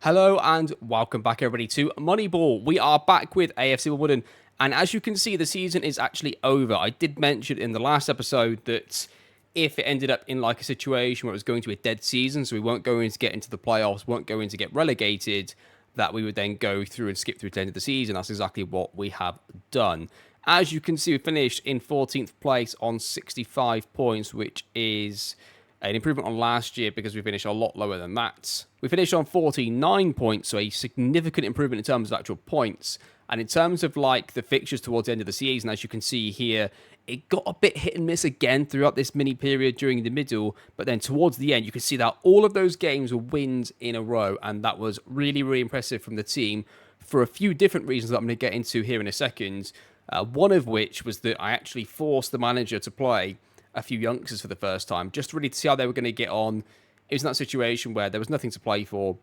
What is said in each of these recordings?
Hello and welcome back everybody to Moneyball. We are back with AFC Wimbledon, and as you can see, the season is actually over. I did mention in the last episode that if it ended up in like a situation where it was going to be a dead season, so we weren't going to get into the playoffs, weren't going to get relegated, that we would then go through and skip through to the end of the season. That's exactly what we have done. As you can see, we finished in 14th place on 65 points, which is an improvement on last year because we finished a lot lower than that. We finished on 49 points, so a significant improvement in terms of actual points. And in terms of like the fixtures towards the end of the season, as you can see here, it got a bit hit and miss again throughout this mini period during the middle. But then towards the end, you can see that all of those games were wins in a row. And that was really, really impressive from the team for a few different reasons that I'm going to get into here in a second. One of which was that I actually forced the manager to play a few youngsters for the first time, just really to see how they were going to get on. It was in that situation where there was nothing to play for.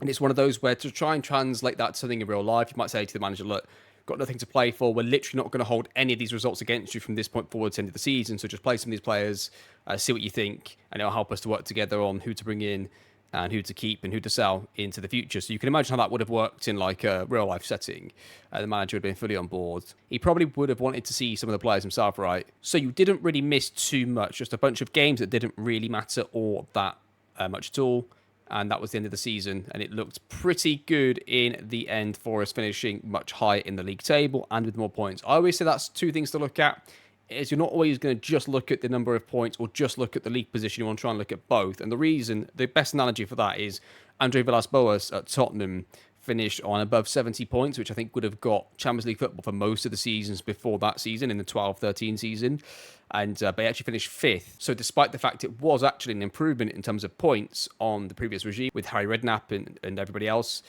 And it's one of those where to try and translate that to something in real life, you might say to the manager, look, got nothing to play for. We're literally not going to hold any of these results against you from this point forward to the end of the season. So just play some of these players, see what you think, and it'll help us to work together on who to bring in and who to keep and who to sell into the future. So you can imagine how that would have worked in like a real life setting. The manager would have been fully on board. He probably would have wanted to see some of the players himself, right? So you didn't really miss too much, just a bunch of games that didn't really matter or that much at all. And that was the end of the season. And it looked pretty good in the end for us, finishing much higher in the league table and with more points. I always say that's two things to look at. Is you're not always going to just look at the number of points or just look at the league position. You want to try and look at both. And the best analogy for that is Andre Villas-Boas at Tottenham finished on above 70 points, which I think would have got Champions League football for most of the seasons before that season, in the 12-13 season. And but he actually finished 5th. So despite the fact it was actually an improvement in terms of points on the previous regime with Harry Redknapp and everybody else,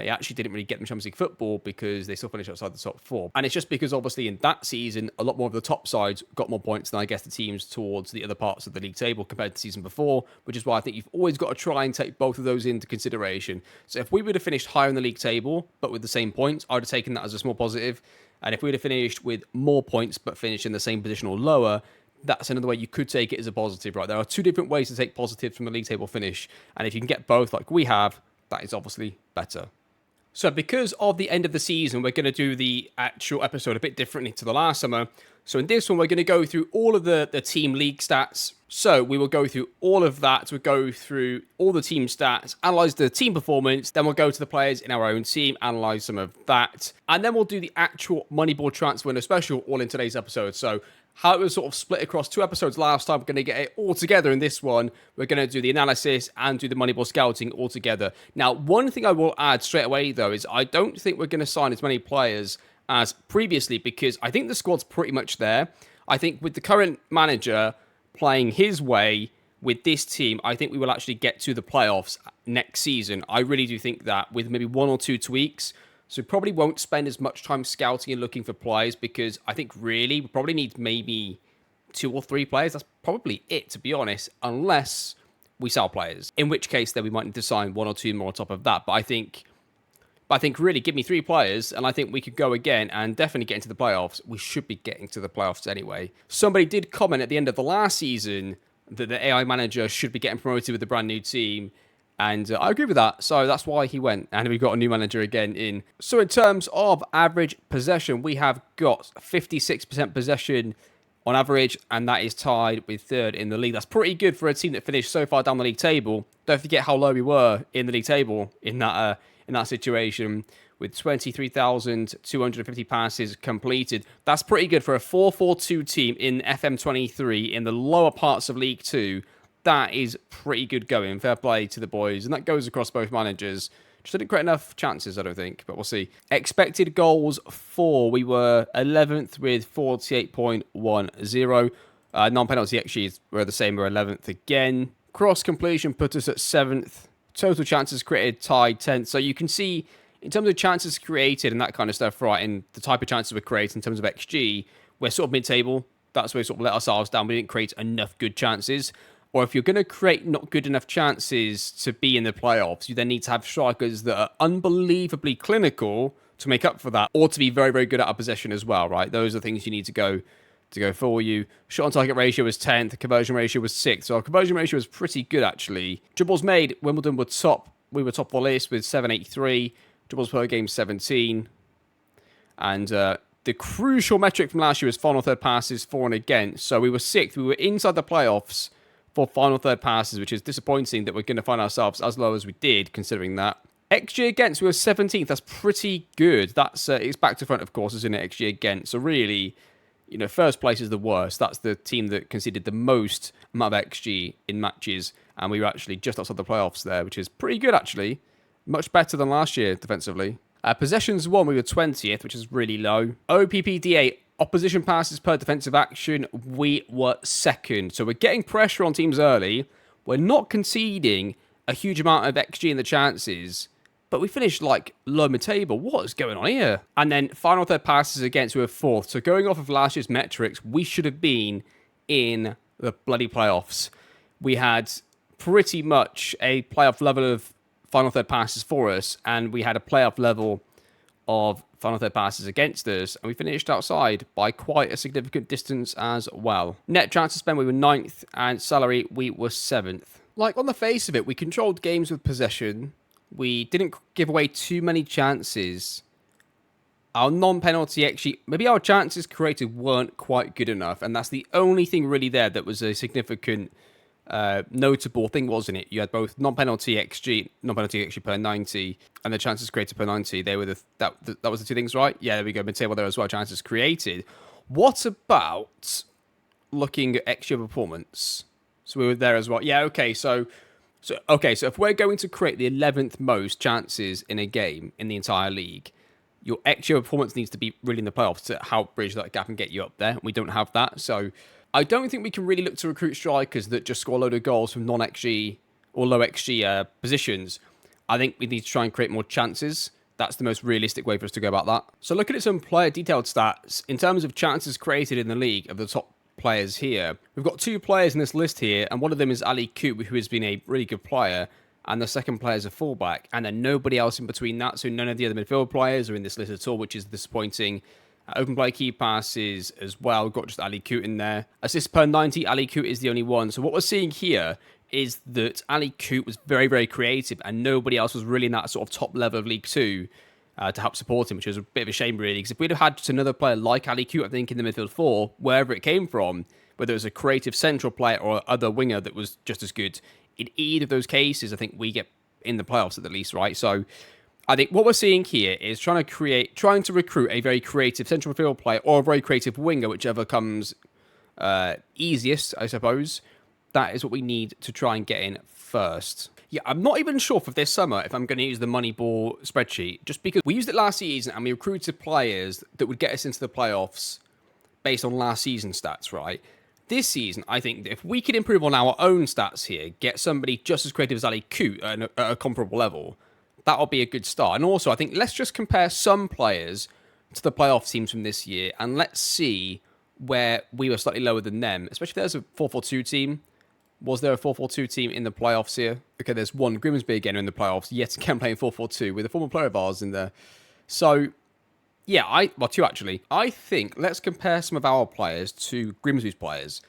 he actually didn't really get them Champions League football because they still finished outside the top 4. And it's just because obviously in that season, a lot more of the top sides got more points than I guess the teams towards the other parts of the league table compared to the season before, which is why I think you've always got to try and take both of those into consideration. So if we would have finished higher in the league table, but with the same points, I would have taken that as a small positive. And if we would have finished with more points, but finished in the same position or lower, that's another way you could take it as a positive, right? There are two different ways to take positives from a league table finish. And if you can get both like we have, that is obviously better. So because of the end of the season, we're going to do the actual episode a bit differently to the last summer. So in this one, we're going to go through all of the team league stats. So we will go through all of that. We'll go through all the team stats, analyze the team performance. Then we'll go to the players in our own team, analyze some of that. And then we'll do the actual Moneyball Transfer Window special all in today's episode. So how it was sort of split across 2 episodes last time, we're going to get it all together in this one. We're going to do the analysis and do the Moneyball scouting all together. Now, one thing I will add straight away, though, is I don't think we're going to sign as many players as previously because I think the squad's pretty much there. I think with the current manager playing his way with this team, I think we will actually get to the playoffs next season. I really do think that with maybe 1 or 2 tweaks. So we probably won't spend as much time scouting and looking for players because I think really we probably need maybe 2 or 3 players. That's probably it, to be honest, unless we sell players. In which case, then we might need to sign 1 or 2 more on top of that. But I think really give me 3 players and I think we could go again and definitely get into the playoffs. We should be getting to the playoffs anyway. Somebody did comment at the end of the last season that the AI manager should be getting promoted with a brand new team. And I agree with that, so that's why he went. And we've got a new manager again in. So in terms of average possession, we have got 56% possession on average, and that is tied with 3rd in the league. That's pretty good for a team that finished so far down the league table. Don't forget how low we were in the league table in that situation with 23,250 passes completed. That's pretty good for a 4-4-2 team in FM23 in the lower parts of League 2. That is pretty good going. Fair play to the boys. And that goes across both managers. Just didn't create enough chances, I don't think. But we'll see. Expected goals for. We were 11th with 48.10. Non-penalty XGs were the same. We're 11th again. Cross completion put us at 7th. Total chances created tied 10th. So you can see in terms of chances created and that kind of stuff, right, and the type of chances we create in terms of XG, we're sort of mid-table. That's where we sort of let ourselves down. We didn't create enough good chances. Or if you're going to create not good enough chances to be in the playoffs, you then need to have strikers that are unbelievably clinical to make up for that, or to be very, very good at our possession as well, right? Those are things you need to go for you. Shot on target ratio was 10th, conversion ratio was 6th, so our conversion ratio was pretty good actually. Dribbles made, Wimbledon were top we were top of the list with 783, dribbles per game 17. And the crucial metric from last year was final third passes for and against. So we were 6th. We were inside the playoffs for final third passes, which is disappointing that we're going to find ourselves as low as we did, considering that. XG against, we were 17th. That's pretty good. That's it's back to front, of course, isn't it? XG against. So really, first place is the worst. That's the team that conceded the most amount of XG in matches. And we were actually just outside the playoffs there, which is pretty good, actually. Much better than last year, defensively. Possessions won, we were 20th, which is really low. OPPDA, opposition passes per defensive action, we were 2nd. So we're getting pressure on teams early. We're not conceding a huge amount of XG in the chances, but we finished low mid-table. What is going on here? And then final third passes against, we were 4th. So going off of last year's metrics, we should have been in the bloody playoffs. We had pretty much a playoff level of final third passes for us, and we had a playoff level of final third passes against us, and we finished outside by quite a significant distance as well. Net transfer spend, we were 9th, and salary, we were 7th. On the face of it, we controlled games with possession. We didn't give away too many chances. Our non-penalty XG, maybe our chances created weren't quite good enough, and that's the only thing really there that was a significant notable thing, wasn't it? You had both non-penalty XG per 90, and the chances created per 90. They were that was the two things, right? Yeah, there we go. Mid-table there as well. Chances created. What about looking at XG performance? So we were there as well. Yeah. Okay. So if we're going to create the 11th most chances in a game in the entire league, your XG performance needs to be really in the playoffs to help bridge that gap and get you up there. We don't have that, so I don't think we can really look to recruit strikers that just score a load of goals from non-XG or low XG positions. I think we need to try and create more chances. That's the most realistic way for us to go about that. So looking at some player detailed stats, in terms of chances created in the league of the top players here, we've got 2 players in this list here, and one of them is Ali Koop, who has been a really good player, and the second player is a fullback, and then nobody else in between that, so none of the other midfield players are in this list at all, which is disappointing. Open play key passes as well. We've got just Ali Koop in there. Assists per 90, Ali Koop is the only one. So what we're seeing here is that Ali Koop was very, very creative, and nobody else was really in that sort of top level of League 2 to help support him, which was a bit of a shame, really. Because if we'd have had just another player like Ali Koop, I think, in the midfield 4, wherever it came from, whether it was a creative central player or other winger that was just as good, in either of those cases, I think we get in the playoffs at the least, right? So I think what we're seeing here is trying to recruit a very creative central midfield player or a very creative winger, whichever comes easiest, I suppose. That is what we need to try and get in first. Yeah, I'm not even sure for this summer if I'm going to use the Moneyball spreadsheet, just because we used it last season and we recruited players that would get us into the playoffs based on last season's stats, right? This season, I think that if we can improve on our own stats here, get somebody just as creative as Ali Koop at a comparable level, that'll be a good start. And also, I think let's just compare some players to the playoff teams from this year, and let's see where we were slightly lower than them, especially if there's a 4-4-2 team. Was there a 4-4-2 team in the playoffs here? Okay, there's one. Grimsby again in the playoffs, yet again playing 4-4-2 with a former player of ours in there. So, yeah, two actually. I think let's compare some of our players to Grimsby's players,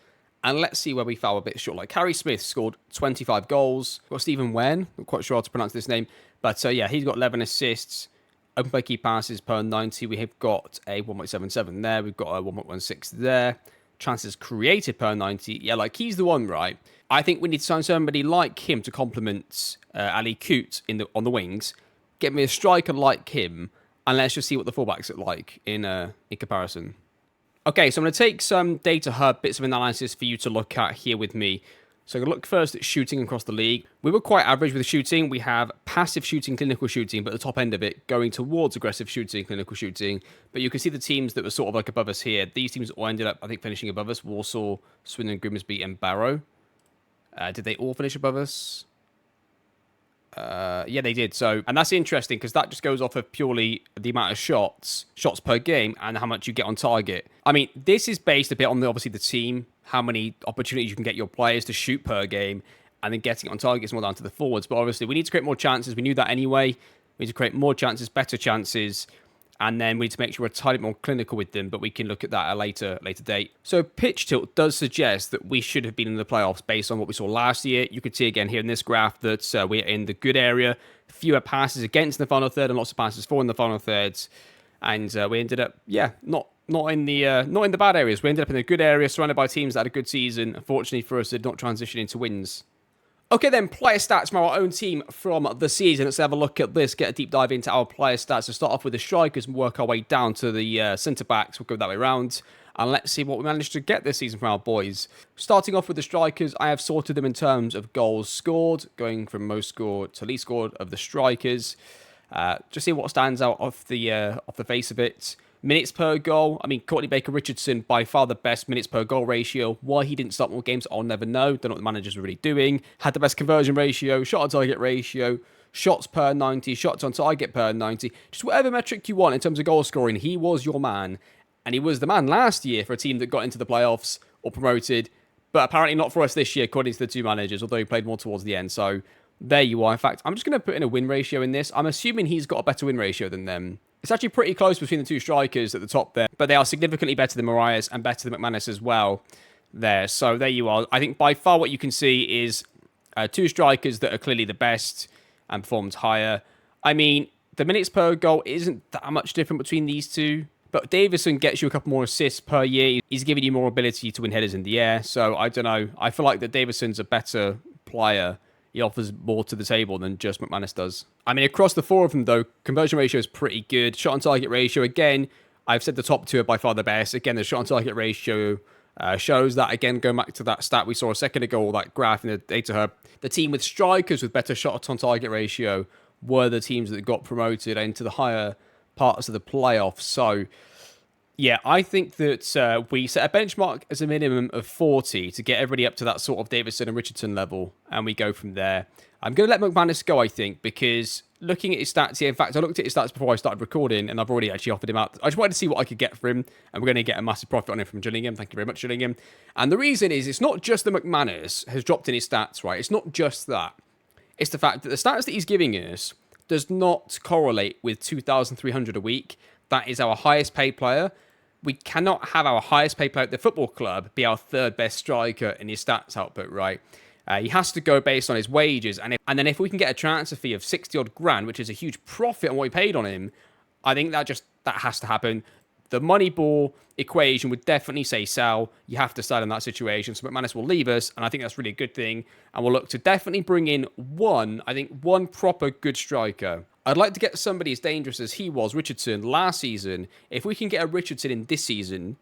and let's see where we fell a bit short. Like, Harry Smith scored 25 goals. We've got Stephen Wen, not quite sure how to pronounce this name, but yeah, he's got 11 assists. Open play key passes per 90. We have got a 1.77 there. We've got a 1.16 there. Chances created per 90. Yeah, like, he's the one, right? I think we need to sign somebody like him to complement Ali Koop on the wings. Get me a striker like him, and let's just see what the fullbacks look like in comparison. Okay, so I'm going to take some data hub bits of analysis for you to look at here with me. So I'm going to look first at shooting across the league. We were quite average with shooting. We have passive shooting, clinical shooting, but the top end of it going towards aggressive shooting, clinical shooting. But you can see the teams that were sort of like above us here. These teams all ended up, I think, finishing above us. Walsall, Swindon, Grimsby, and Barrow. Did they all finish above us? Yeah, they did. So, and that's interesting because that just goes off of purely the amount of shots per game, and how much you get on target. I mean, this is based a bit on obviously the team, how many opportunities you can get your players to shoot per game, and then getting it on target is more down to the forwards. But obviously, we need to create more chances. We knew that anyway. We need to create more chances, better chances, And then we need to make sure we're a tiny bit more clinical with them, but we can look at that at a later date. So pitch tilt does suggest that we should have been in the playoffs based on what we saw last year. You could see again here in this graph that we're in the good area. Fewer passes against in the final third and lots of passes for in the final thirds. And we ended up, not in the bad areas. We ended up in a good area, surrounded by teams that had a good season. Unfortunately for us, did not transition into wins. Okay, then, player stats from our own team from the season. Let's have a look at this, get a deep dive into our player stats. So start off with the strikers and work our way down to the centre-backs. We'll go that way around. And let's see what we managed to get this season from our boys. Starting off with the strikers, I have sorted them in terms of goals scored, going from most scored to least scored of the strikers. Just see what stands out off the face of it. Minutes per goal. I mean, Courtney Baker-Richardson, by far the best minutes per goal ratio. Why he didn't start more games, I'll never know. Don't know what the managers were really doing. Had the best conversion ratio, shot on target ratio, shots per 90, shots on target per 90. Just whatever metric you want in terms of goal scoring, he was your man. And he was the man last year for a team that got into the playoffs or promoted. But apparently not for us this year, according to the two managers, although he played more towards the end. So there you are. In fact, I'm just going to put in a win ratio in this. I'm assuming he's got a better win ratio than them. It's actually pretty close between the two strikers at the top there, but they are significantly better than Marias and better than McManus as well there. So there you are. I think by far what you can see is two strikers that are clearly the best and performed higher. I mean, the minutes per goal isn't that much different between these two, but Davison gets you a couple more assists per year. He's giving you more ability to win headers in the air. So I don't know. I feel like that Davison's a better player. He offers more to the table than just McManus does. I mean, across the four of them, though, conversion ratio is pretty good. Shot on target ratio, again, I've said the top two are by far the best. Again, the shot on target ratio shows that. Again, going back to that stat we saw a second ago, that graph in the data hub, the team with strikers with better shot on target ratio were the teams that got promoted into the higher parts of the playoffs. So, yeah, I think that we set a benchmark as a minimum of 40 to get everybody up to that sort of Davison and Richardson level, and we go from there. I'm going to let McManus go, I think, because looking at his stats here, in fact, I looked at his stats before I started recording, and I've already actually offered him out. I just wanted to see what I could get for him, and we're going to get a massive profit on him from Gillingham. Thank you very much, Gillingham. And the reason is, it's not just that McManus has dropped in his stats, right? It's not just that. It's the fact that the stats that he's giving us does not correlate with 2,300 a week. That is our highest paid player. We cannot have our highest paid player at the football club be our third best striker in his stats output, right? He has to go based on his wages. And then if we can get a transfer fee of 60 odd grand, which is a huge profit on what we paid on him, I think that has to happen. The Moneyball equation would definitely say sell. You have to sell in that situation. So McManus will leave us, and I think that's really a good thing. And we'll look to definitely bring in one proper good striker. I'd like to get somebody as dangerous as he was, Richardson, last season. If we can get a Richardson in this season,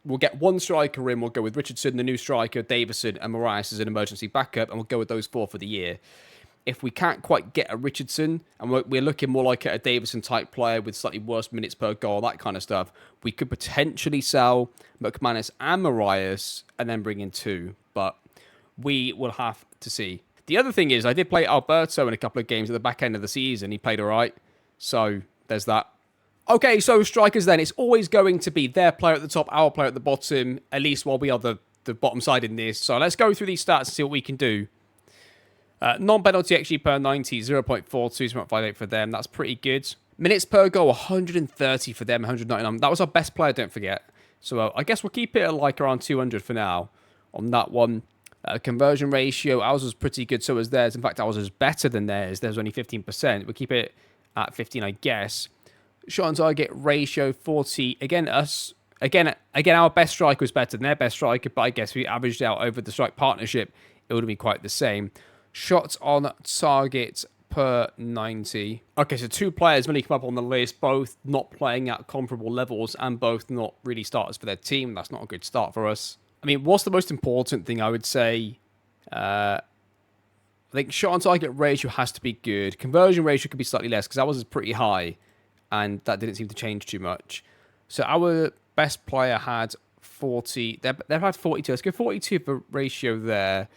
we'll get one striker in. We'll go with Richardson, the new striker, Davison, and Marias as an emergency backup, and we'll go with those four for the year. If we can't quite get a Richardson, and we're looking more like a Davison-type player with slightly worse minutes per goal, that kind of stuff, we could potentially sell McManus and Marias and then bring in two, but we will have to see. The other thing is, I did play Alberto in a couple of games at the back end of the season. He played all right, so there's that. Okay, so strikers then. It's always going to be their player at the top, our player at the bottom, at least while we are the bottom side in this. So let's go through these stats and see what we can do. Non-penalty XG per 90, 0.42, 0.58 for them. That's pretty good. Minutes per goal, 130 for them, 199. That was our best player, don't forget. So I guess we'll keep it at like around 200 for now on that one. Conversion ratio, ours was pretty good, so was theirs. In fact, ours was better than theirs. Theirs was only 15%. We'll keep it at 15, I guess. Shot on target ratio, 40. Again, our best striker was better than their best striker, but I guess we averaged out over the strike partnership, it would have been quite the same. Shots on target per 90. Okay, so two players really come up on the list, both not playing at comparable levels and both not really starters for their team. That's not a good start for us. I mean, what's the most important thing I would say? I think shot on target ratio has to be good. Conversion ratio could be slightly less because ours is pretty high and that didn't seem to change too much. So our best player had 40. They've had 42. Let's go 42 for ratio there.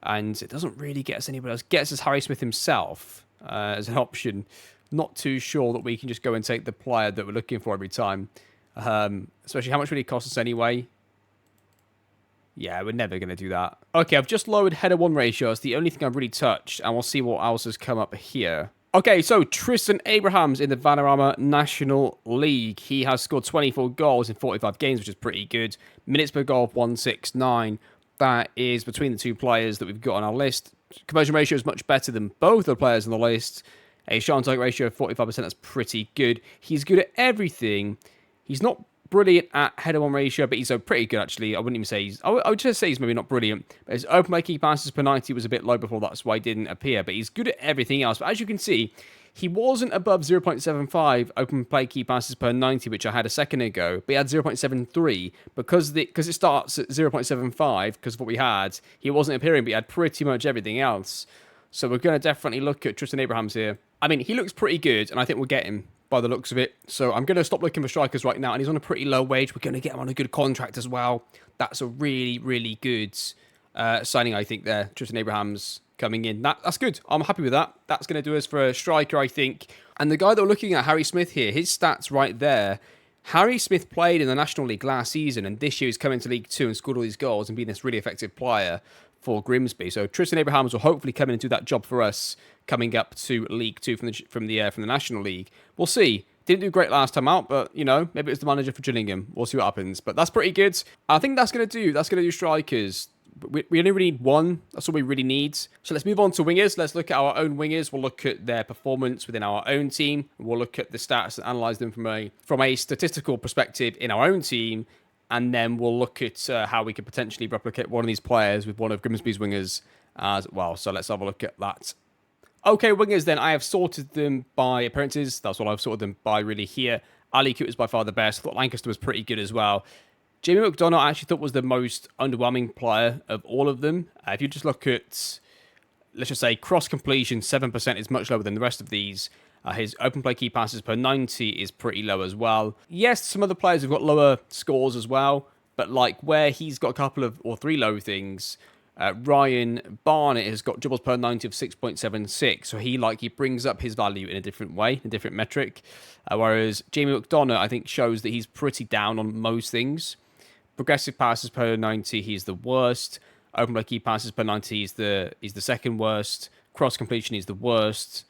And it doesn't really get us anybody else. Gets us Harry Smith himself as an option. Not too sure that we can just go and take the player that we're looking for every time. Especially how much would it cost us anyway? Yeah, we're never going to do that. Okay, I've just lowered header 1 ratio. It's the only thing I've really touched. And we'll see what else has come up here. Okay, so Tristan Abrahams in the Vanarama National League. He has scored 24 goals in 45 games, which is pretty good. Minutes per goal of 169. That is between the two players that we've got on our list. Conversion ratio is much better than both the players on the list. A shot on target ratio of 45%, that's pretty good. He's good at everything. He's not brilliant at header-on ratio, but he's pretty good, actually. I wouldn't even say I would just say he's maybe not brilliant. But his open play key passes per 90 was a bit low before, that's why he didn't appear. But he's good at everything else. But as you can see, he wasn't above 0.75 open play key passes per 90, which I had a second ago, but he had 0.73 because it starts at 0.75 because of what we had. He wasn't appearing, but he had pretty much everything else. So we're going to definitely look at Tristan Abrahams here. I mean, he looks pretty good, and I think we'll get him by the looks of it. So I'm going to stop looking for strikers right now, and he's on a pretty low wage. We're going to get him on a good contract as well. That's a really, really good signing, I think, there. Tristan Abrahams coming in. That's good. I'm happy with that. That's going to do us for a striker, I think. And the guy that we're looking at, Harry Smith here, his stats right there. Harry Smith played in the National League last season, and this year he's come into League 2 and scored all these goals and been this really effective player for Grimsby. So Tristan Abrahams will hopefully come in and do that job for us coming up to League 2 from the National League. We'll see. Didn't do great last time out, but, you know, maybe it's the manager for Gillingham. We'll see what happens. But that's pretty good. I think that's going to do strikers. We only really need one. That's all we really need. So let's move on to wingers. Let's look at our own wingers. We'll look at their performance within our own team. We'll look at the stats and analyze them from a statistical perspective in our own team. And then we'll look at how we could potentially replicate one of these players with one of Grimsby's wingers as well. So let's have a look at that. Okay, wingers then. I have sorted them by appearances. That's what I've sorted them by really here. Ali Coote is by far the best. I thought Lancaster was pretty good as well. Jamie McDonough I actually thought was the most underwhelming player of all of them. If you just look at, let's just say, cross completion, 7% is much lower than the rest of these. His open play key passes per 90 is pretty low as well. Yes, some other players have got lower scores as well, but like where he's got a couple of, or three low things, Ryan Barnett has got dribbles per 90 of 6.76, so he brings up his value in a different way, a different metric. Whereas Jamie McDonough, I think, shows that he's pretty down on most things. Progressive passes per 90, he's the worst. Open play key passes per 90, he's the second worst. Cross completion, he's the worst.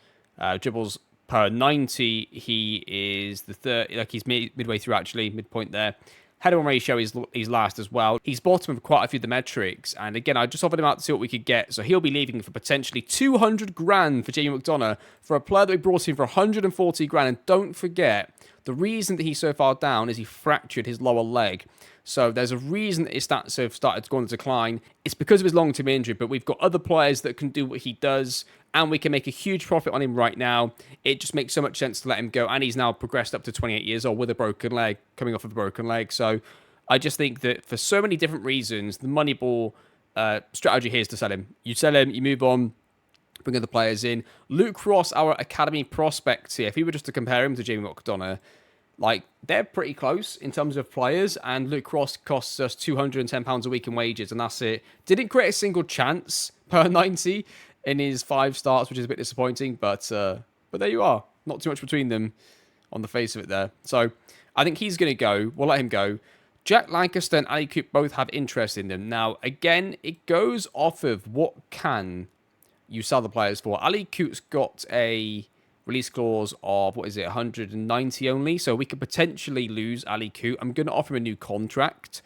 Dribbles per 90, he is the third. He's midway through, actually, midpoint there. Header-on ratio is last as well. He's bottom of quite a few of the metrics. And again, I just offered him out to see what we could get. So he'll be leaving for potentially 200 grand for Jamie McDonough for a player that we brought in for 140 grand. And don't forget, the reason that he's so far down is he fractured his lower leg. So there's a reason that his stats have started to go on decline. It's because of his long-term injury, but we've got other players that can do what he does, and we can make a huge profit on him right now. It just makes so much sense to let him go, and he's now progressed up to 28 years old with a broken leg, coming off of a broken leg. So I just think that for so many different reasons, the Moneyball strategy here is to sell him. You sell him, you move on, bring other players in. Luke Ross, our academy prospect here, if we were just to compare him to Jamie McDonough, they're pretty close in terms of players, and Luke Ross costs us £210 a week in wages, and that's it. Didn't create a single chance per 90 in his 5 starts, which is a bit disappointing, but there you are. Not too much between them on the face of it there. So I think he's going to go. We'll let him go. Jack Lancaster and Ali Coote both have interest in them. Now, again, it goes off of what can you sell the players for. Ali Coote's got a release clause of, 190 only, so we could potentially lose Ali Coote. I'm going to offer him a new contract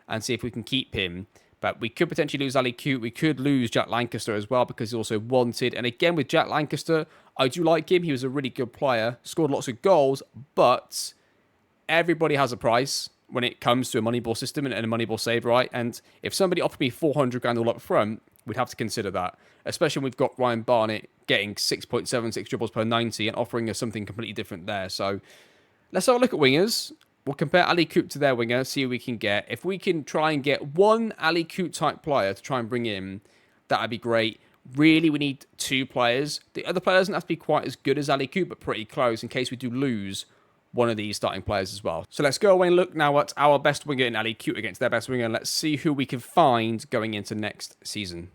and see if we can keep him, but we could potentially lose Ali Coote. We could lose Jack Lancaster as well because he's also wanted, and again with Jack Lancaster, I do like him. He was a really good player, scored lots of goals, but everybody has a price when it comes to a Moneyball system and a Moneyball save, right? And if somebody offered me 400 grand all up front, we'd have to consider that, especially when we've got Ryan Barnett getting 6.76 dribbles per 90 and offering us something completely different there. So let's have a look at wingers. We'll compare Ali Coote to their winger, see who we can get. If we can try and get one Ali Coote type player to try and bring in, that'd be great. Really, we need 2 players. The other players don't have to be quite as good as Ali Coote, but pretty close in case we do lose one of these starting players as well. So let's go away and look now at our best winger in Ali Coote against their best winger, and let's see who we can find going into next season.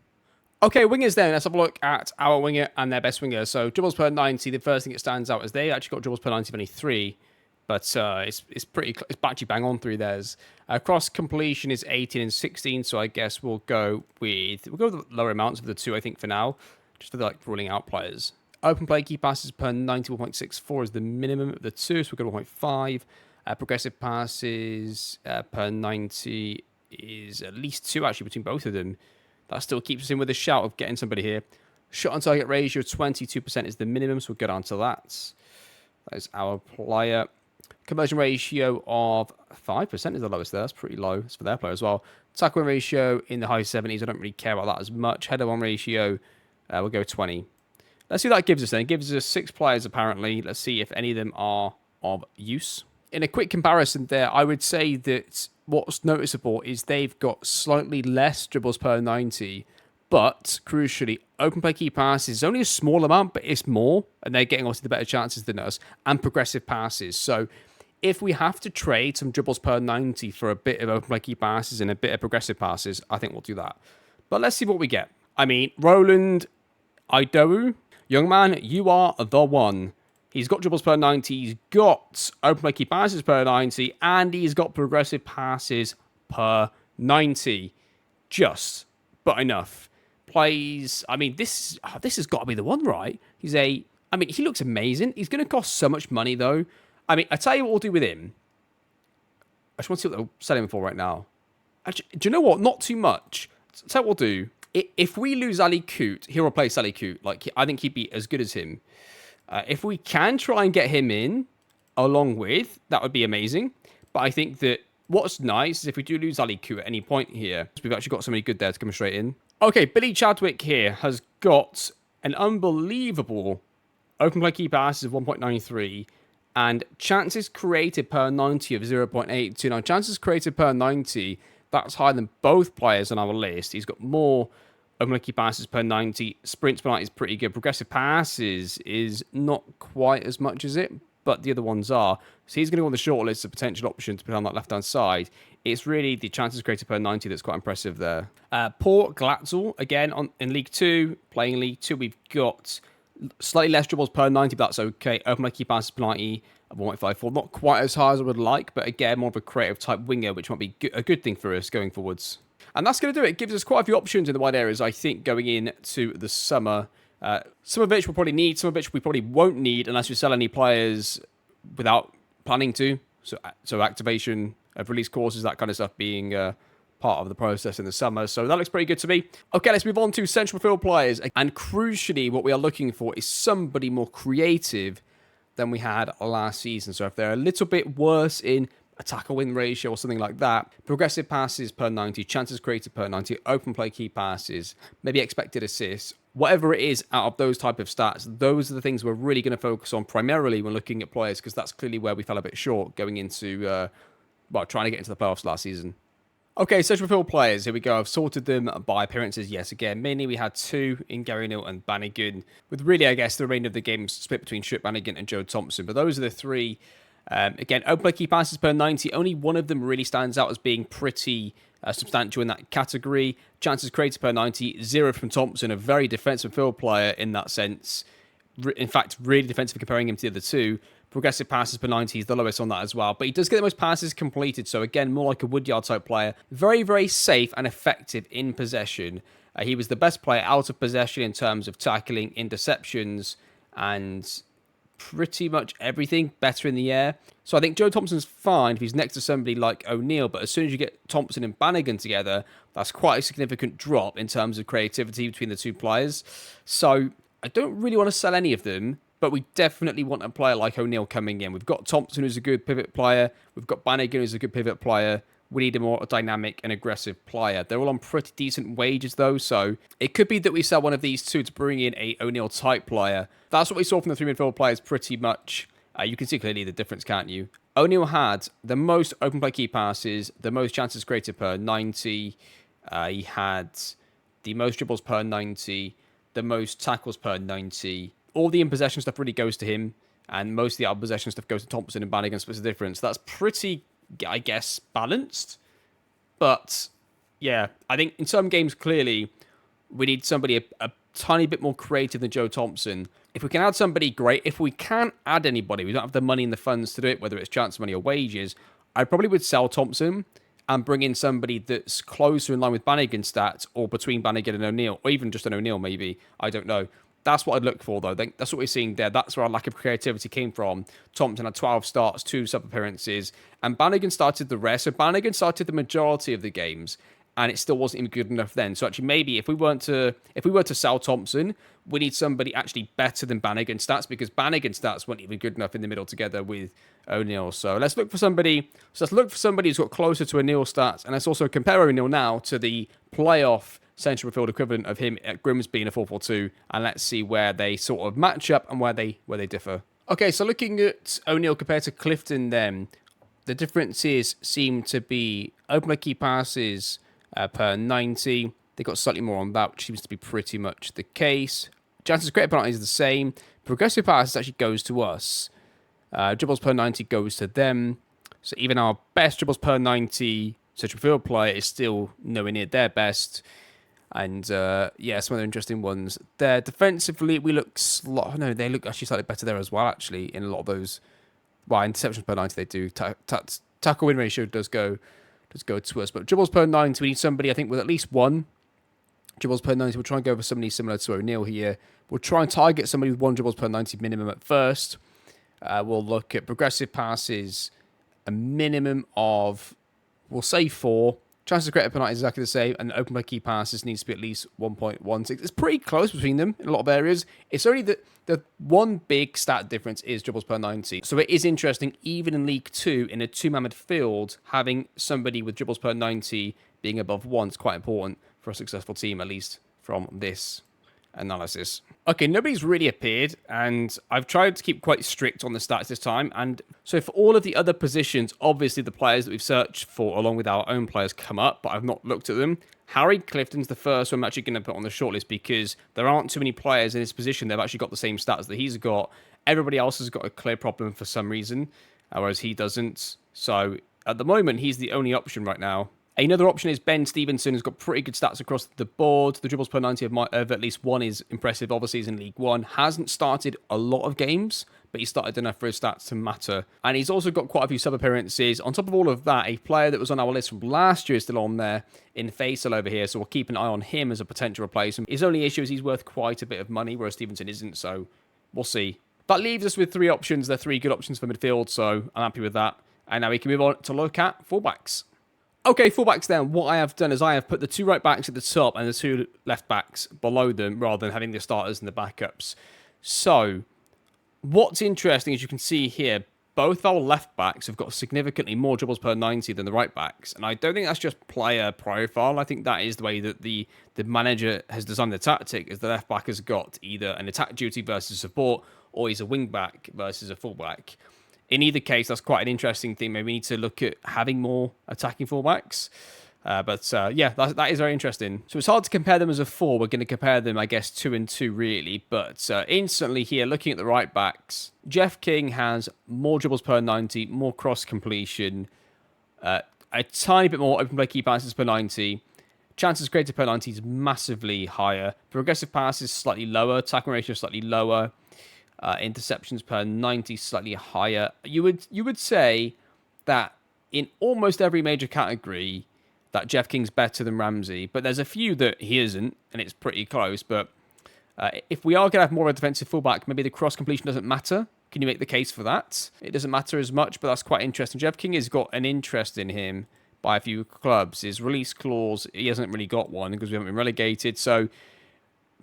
Okay, wingers then. Let's have a look at our winger and their best winger. So dribbles per 90, the first thing that stands out is they actually got dribbles per 90 of only 3, but it's actually bang on through theirs. Cross completion is 18 and 16, so I guess we'll go with the lower amounts of the 2, I think, for now, just for ruling out players. Open play key passes per 90, 1.64 is the minimum of the two, so we've got 1.5. Progressive passes per 90 is at least 2, actually, between both of them. That still keeps us in with a shout of getting somebody here. Shot on target ratio, 22% is the minimum, so we'll get on to that. That is our player. Conversion ratio of 5% is the lowest there. That's pretty low. It's for their player as well. Tackle win ratio in the high 70s. I don't really care about that as much. Header on ratio, we'll go 20. Let's see what that gives us then. It gives us 6 players apparently. Let's see if any of them are of use. In a quick comparison there, I would say that what's noticeable is they've got slightly less dribbles per 90, but crucially, open play key passes is only a small amount, but it's more, and they're getting obviously the better chances than us, and progressive passes. So if we have to trade some dribbles per 90 for a bit of open play key passes and a bit of progressive passes, I think we'll do that. But let's see what we get. I mean, Roland Idowu, young man, you are the one. He's got dribbles per 90, he's got open play key passes per 90, and he's got progressive passes per 90. Just, but enough. Plays, I mean, this has got to be the one, right? He looks amazing. He's going to cost so much money, though. I mean, I tell you what we'll do with him. I just want to see what they'll sell him for right now. Actually, do you know what? Not too much. I'll tell you what we'll do. If we lose Ali Coote, he'll replace Ali Coote. Like, I think he'd be as good as him. If we can try and get him in along with, that would be amazing. But I think that what's nice is if we do lose Ali Coote at any point here, we've actually got somebody good there to come straight in. Okay, Billy Chadwick here has got an unbelievable open play key passes of 1.93 and chances created per 90 of 0.82. Now, chances created per 90, that's higher than both players on our list. He's got more open play key passes per 90. Sprints per 90 is pretty good. Progressive passes is not quite as much as it, but the other ones are. So he's going to go on the short list of potential options to put on that left-hand side. It's really the chances created per 90 that's quite impressive there. Paul Glatzel, again, in League 2, playing League 2, we've got slightly less dribbles per 90, but that's okay. Open play key passes per 90 of 1.54. Not quite as high as I would like, but again, more of a creative type winger, which might be a good thing for us going forwards. And that's going to do it. It gives us quite a few options in the wide areas, I think, going into the summer. Some of which we'll probably need, some of which we probably won't need unless we sell any players without planning to. So activation of release courses, that kind of stuff being part of the process in the summer. So that looks pretty good to me. Okay, let's move on to central field players. And crucially, what we are looking for is somebody more creative than we had last season. So if they're a little bit worse in a tackle win ratio or something like that, progressive passes per 90, chances created per 90, open play key passes, maybe expected assists, whatever it is out of those type of stats, those are the things we're really going to focus on primarily when looking at players, because that's clearly where we fell a bit short going into, trying to get into the playoffs last season. Okay, central field players, here we go. I've sorted them by appearances yet again. Mainly we had 2 in Gary Neal and Bannigan, with really, I guess, the remainder of the game split between Stuart Bannigan and Joe Thompson. But those are the 3. Again, open play key passes per 90. Only one of them really stands out as being pretty substantial in that category. Chances created per 90, 0 from Thompson, a very defensive field player in that sense. In fact, really defensive comparing him to the other 2. Progressive passes per 90 is the lowest on that as well. But he does get the most passes completed. So again, more like a Woodyard type player. Very, very safe and effective in possession. He was the best player out of possession in terms of tackling, interceptions, and pretty much everything better in the air. So I think Joe Thompson's fine if he's next to somebody like O'Neill, but as soon as you get Thompson and Bannigan together, that's quite a significant drop in terms of creativity between the 2 players. So I don't really want to sell any of them, but we definitely want a player like O'Neill coming in. We've got Thompson, who's a good pivot player. We've got Bannigan, who's a good pivot player. We need a more dynamic and aggressive player. They're all on pretty decent wages, though, so it could be that we sell one of these 2 to bring in a O'Neill-type player. That's what we saw from the 3 midfield players pretty much. You can see clearly the difference, can't you? O'Neill had the most open play key passes, the most chances created per 90. He had the most dribbles per 90, the most tackles per 90. All the in-possession stuff really goes to him, and most of the out-of-possession stuff goes to Thompson and Bannigan, splits the difference. That's pretty, I guess, balanced. But, yeah, I think in some games, clearly, we need somebody a tiny bit more creative than Joe Thompson. If we can add somebody, great. If we can't add anybody, we don't have the money and the funds to do it, whether it's chance money or wages, I probably would sell Thompson and bring in somebody that's closer in line with Bannigan's stats, or between Bannigan and O'Neill, or even just an O'Neill maybe. I don't know. That's what I'd look for, though. That's what we're seeing there. That's where our lack of creativity came from. Thompson had 12 starts, 2 sub-appearances, and Bannigan started the rest. So Bannigan started the majority of the games, and it still wasn't even good enough then. So actually, maybe if we were to sell Thompson, we need somebody actually better than Bannigan stats, because Bannigan stats weren't even good enough in the middle together with O'Neill. So let's look for somebody. So let's look for somebody who's got closer to O'Neill stats, and let's also compare O'Neill now to the playoff central midfield equivalent of him at Grimsby in a 4-4-2, and let's see where they sort of match up and where they differ. Okay, so looking at O'Neill compared to Clifton, then the differences seem to be open play key passes per 90. They got slightly more on that, which seems to be pretty much the case. Chances created penalties is the same. Progressive passes actually goes to us. Dribbles per 90 goes to them. So even our best dribbles per 90 central midfield player is still nowhere near their best. And yeah, some other interesting ones there. Defensively, we look they look actually slightly better there as well, actually, in a lot of those. Well, interceptions per 90 they do. Tackle win ratio does go to us. But dribbles per 90, we need somebody, I think, with at least 1 dribbles per 90. We'll try and go for somebody similar to O'Neill here. We'll try and target somebody with 1 dribbles per 90 minimum at first. We'll look at progressive passes, a minimum of, we'll say 4. Chances of creating penalty is exactly the same, and open play key passes needs to be at least 1.16. It's pretty close between them in a lot of areas. It's only the one big stat difference is dribbles per 90. So it is interesting, even in League 2, in a 2-man midfield, having somebody with dribbles per 90 being above 1 is quite important for a successful team, at least from this analysis. Okay, nobody's really appeared, and I've tried to keep quite strict on the stats this time. And so for all of the other positions, obviously the players that we've searched for along with our own players come up, but I've not looked at them. Harry Clifton's the first one I'm actually going to put on the shortlist, because there aren't too many players in his position that have actually got the same stats that he's got. Everybody else has got a clear problem for some reason, whereas he doesn't. So at the moment, he's the only option right now. Another option is Ben Stevenson, who's got pretty good stats across the board. The dribbles per 90 of at least 1 is impressive. Obviously, he's in League 1. Hasn't started a lot of games, but he's started enough for his stats to matter. And he's also got quite a few sub-appearances. On top of all of that, a player that was on our list from last year is still on there in Faisal over here, so we'll keep an eye on him as a potential replacement. His only issue is he's worth quite a bit of money, whereas Stevenson isn't, so we'll see. That leaves us with 3 options. They're 3 good options for midfield, so I'm happy with that. And now we can move on to look at fullbacks. Okay, fullbacks then. What I have done is I have put the 2 right backs at the top and the 2 left backs below them, rather than having the starters and the backups. So, what's interesting, as you can see here, both our left backs have got significantly more dribbles per 90 than the right backs. And I don't think that's just player profile. I think that is the way that the manager has designed the tactic, is the left back has got either an attack duty versus support, or he's a wing back versus a fullback. In either case, that's quite an interesting thing. Maybe we need to look at having more attacking fullbacks. But yeah, that is very interesting. So it's hard to compare them as a 4. We're going to compare them, I guess, 2 and 2, really. But instantly here, looking at the right backs, Jeff King has more dribbles per 90, more cross completion, a tiny bit more open play key passes per 90. Chances created per 90 is massively higher. Progressive passes slightly lower. Tackling ratio slightly lower. Interceptions per 90 slightly higher. You would say that in almost every major category that Jeff King's better than Ramsey, but there's a few that he isn't, and it's pretty close. But if we are going to have more of a defensive fullback, maybe the cross completion doesn't matter. Can you make the case for that? It doesn't matter as much, but that's quite interesting. Jeff King has got an interest in him by a few clubs. His release clause, he hasn't really got one because we haven't been relegated. So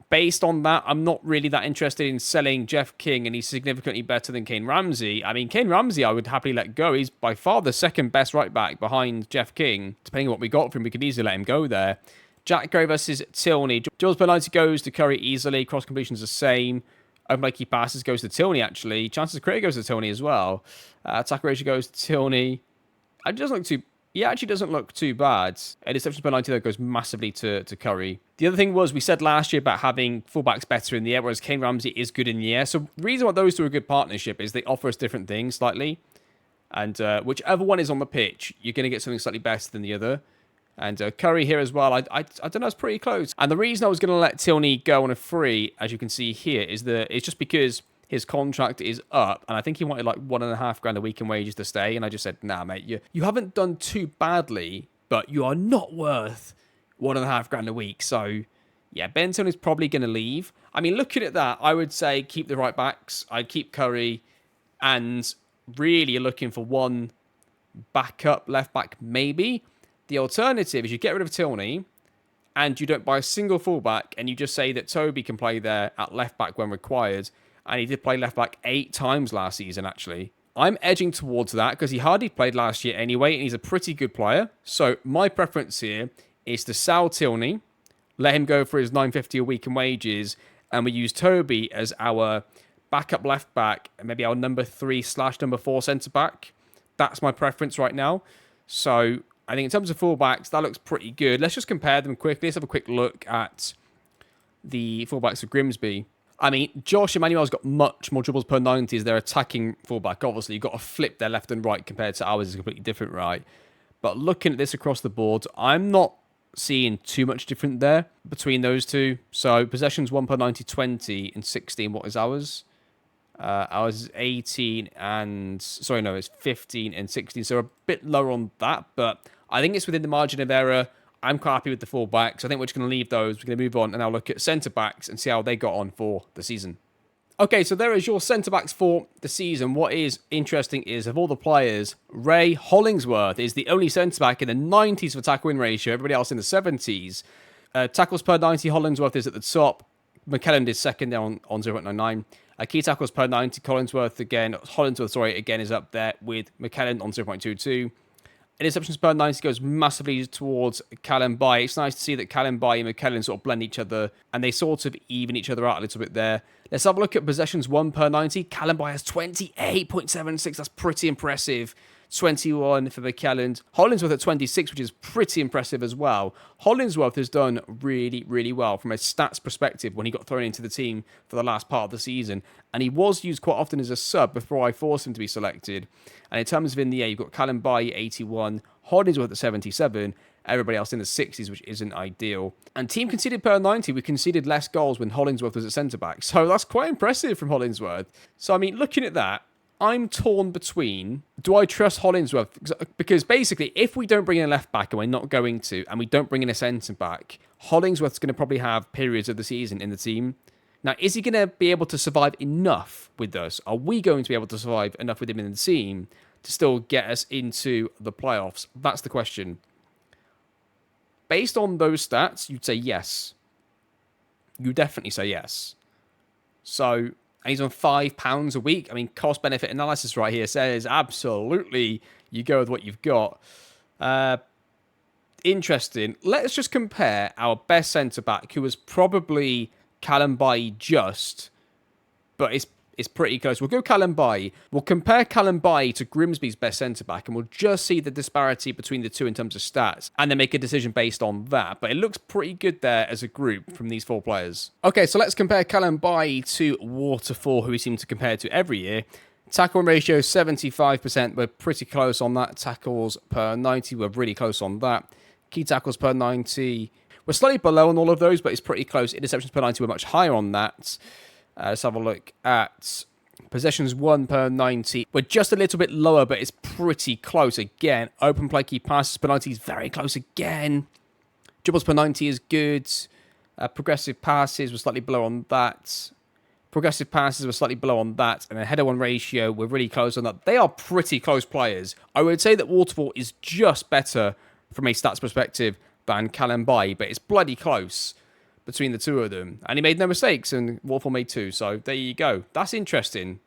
based on that, I'm not really that interested in selling Jeff King, and he's significantly better than Kane Ramsey. I mean, Kane Ramsey I would happily let go. He's by far the second best right back behind Jeff King. Depending on what we got from him, we could easily let him go there. Jack Gray versus Tilney. Jules per 90 goes to Curry easily. Cross completion's the same. Open play key passes goes to Tilney, actually. Chances of creating goes to Tilney as well. Attack ratio goes to Tilney. It doesn't look too... He actually doesn't look too bad. Interceptions per 90, though, goes massively to Curry. The other thing was, we said last year about having fullbacks better in the air, whereas Kane Ramsey is good in the air. So the reason why those 2 are a good partnership is they offer us different things slightly. And whichever one is on the pitch, you're going to get something slightly better than the other. And Curry here as well, I don't know, it's pretty close. And the reason I was going to let Tilney go on a free, as you can see here, is it's just because his contract is up, and I think he wanted like $1.5 a week in wages to stay, and I just said, nah, mate, you haven't done too badly, but you are not worth $1.5 a week, so Yeah, Benton is probably going to leave. I mean, looking at that, I would say keep the right backs. I'd keep Curry, and really you're looking for one backup left back, maybe. The alternative is you get rid of Tilney, and you don't buy a single fullback, and you just say that Toby can play there at left back when required. And he did play left back 8 times last season, actually. I'm edging towards that because he hardly played last year anyway, and he's a pretty good player. So my preference here is to sell Tilney, let him go for his $9.50 a week in wages, and we use Toby as our backup left back, and maybe our number 3/number 4 centre back. That's my preference right now. So I think in terms of fullbacks, that looks pretty good. Let's just compare them quickly. Let's have a quick look at the fullbacks of Grimsby. I mean, Josh Emmanuel's got much more dribbles per 90 as their attacking fullback. Obviously, you've got to flip their left and right compared to ours is completely different, right? But looking at this across the board, I'm not seeing too much different there between those two. So possessions 1 per 90, 20 and 16. What is ours? Ours is 18 and... Sorry, no, it's 15 and 16. So a bit lower on that, but I think it's within the margin of error. I'm quite happy with the full-backs. I think we're just going to leave those. We're going to move on and I'll look at centre-backs and see how they got on for the season. Okay, so there is your centre-backs for the season. What is interesting is, of all the players, Ray Hollingsworth is the only centre-back in the 90s for tackle-win ratio. Everybody else in the 70s. Tackles per 90, Hollingsworth is at the top. McKellen is second there on 0.99. Key tackles per 90, Hollingsworth again is up there with McKellen on 0.22. Interceptions per 90 goes massively towards Callum Bay. It's nice to see that Callum Bay and McKellen sort of blend each other, and they sort of even each other out a little bit there. Let's have a look at possessions 1 per 90. Callum Bay has 28.76. That's pretty impressive. 21 for McKellen. Hollingsworth at 26, which is pretty impressive as well. Hollingsworth has done really, really well from a stats perspective when he got thrown into the team for the last part of the season. And he was used quite often as a sub before I forced him to be selected. And in terms of in the air, you've got Callum Bay at 81, Hollingsworth at 77, everybody else in the 60s, which isn't ideal. And team conceded per 90, we conceded less goals when Hollingsworth was at centre-back. So that's quite impressive from Hollingsworth. So, I mean, looking at that, I'm torn between, do I trust Hollingsworth? Because basically, if we don't bring in a left back, and we're not going to, and we don't bring in a centre back, Hollingsworth's going to probably have periods of the season in the team. Now, is he going to be able to survive enough with us? Are we going to be able to survive enough with him in the team to still get us into the playoffs? That's the question. Based on those stats, you'd say yes. You definitely say yes. So... and he's on £5 a week. I mean, cost-benefit analysis right here says absolutely you go with what you've got. Interesting. Let's just compare our best centre-back, who was probably Callum Bay just, but it's pretty close. We'll go Callum Bay. We'll compare Callum Bay to Grimsby's best centre-back, and we'll just see the disparity between the two in terms of stats, and then make a decision based on that. But it looks pretty good there as a group from these 4 players. Okay, so let's compare Callum Bay to Waterfall, who we seem to compare to every year. Tackle ratio 75%. We're pretty close on that. Tackles per 90. We're really close on that. Key tackles per 90. We're slightly below on all of those, but it's pretty close. Interceptions per 90. We're much higher on that. Let's have a look at possessions 1 per 90. We're just a little bit lower, but it's pretty close again. Open play key passes per 90 is very close again. Dribbles per 90 is good. Progressive passes, we're slightly below on that. Progressive passes, we're slightly below on that. And a header-one ratio, we're really close on that. They are pretty close players. I would say that Waterfall is just better from a stats perspective than Callum Bay, but it's bloody close between the two of them. And he made no mistakes, and Waterfall made 2. So there you go. That's interesting.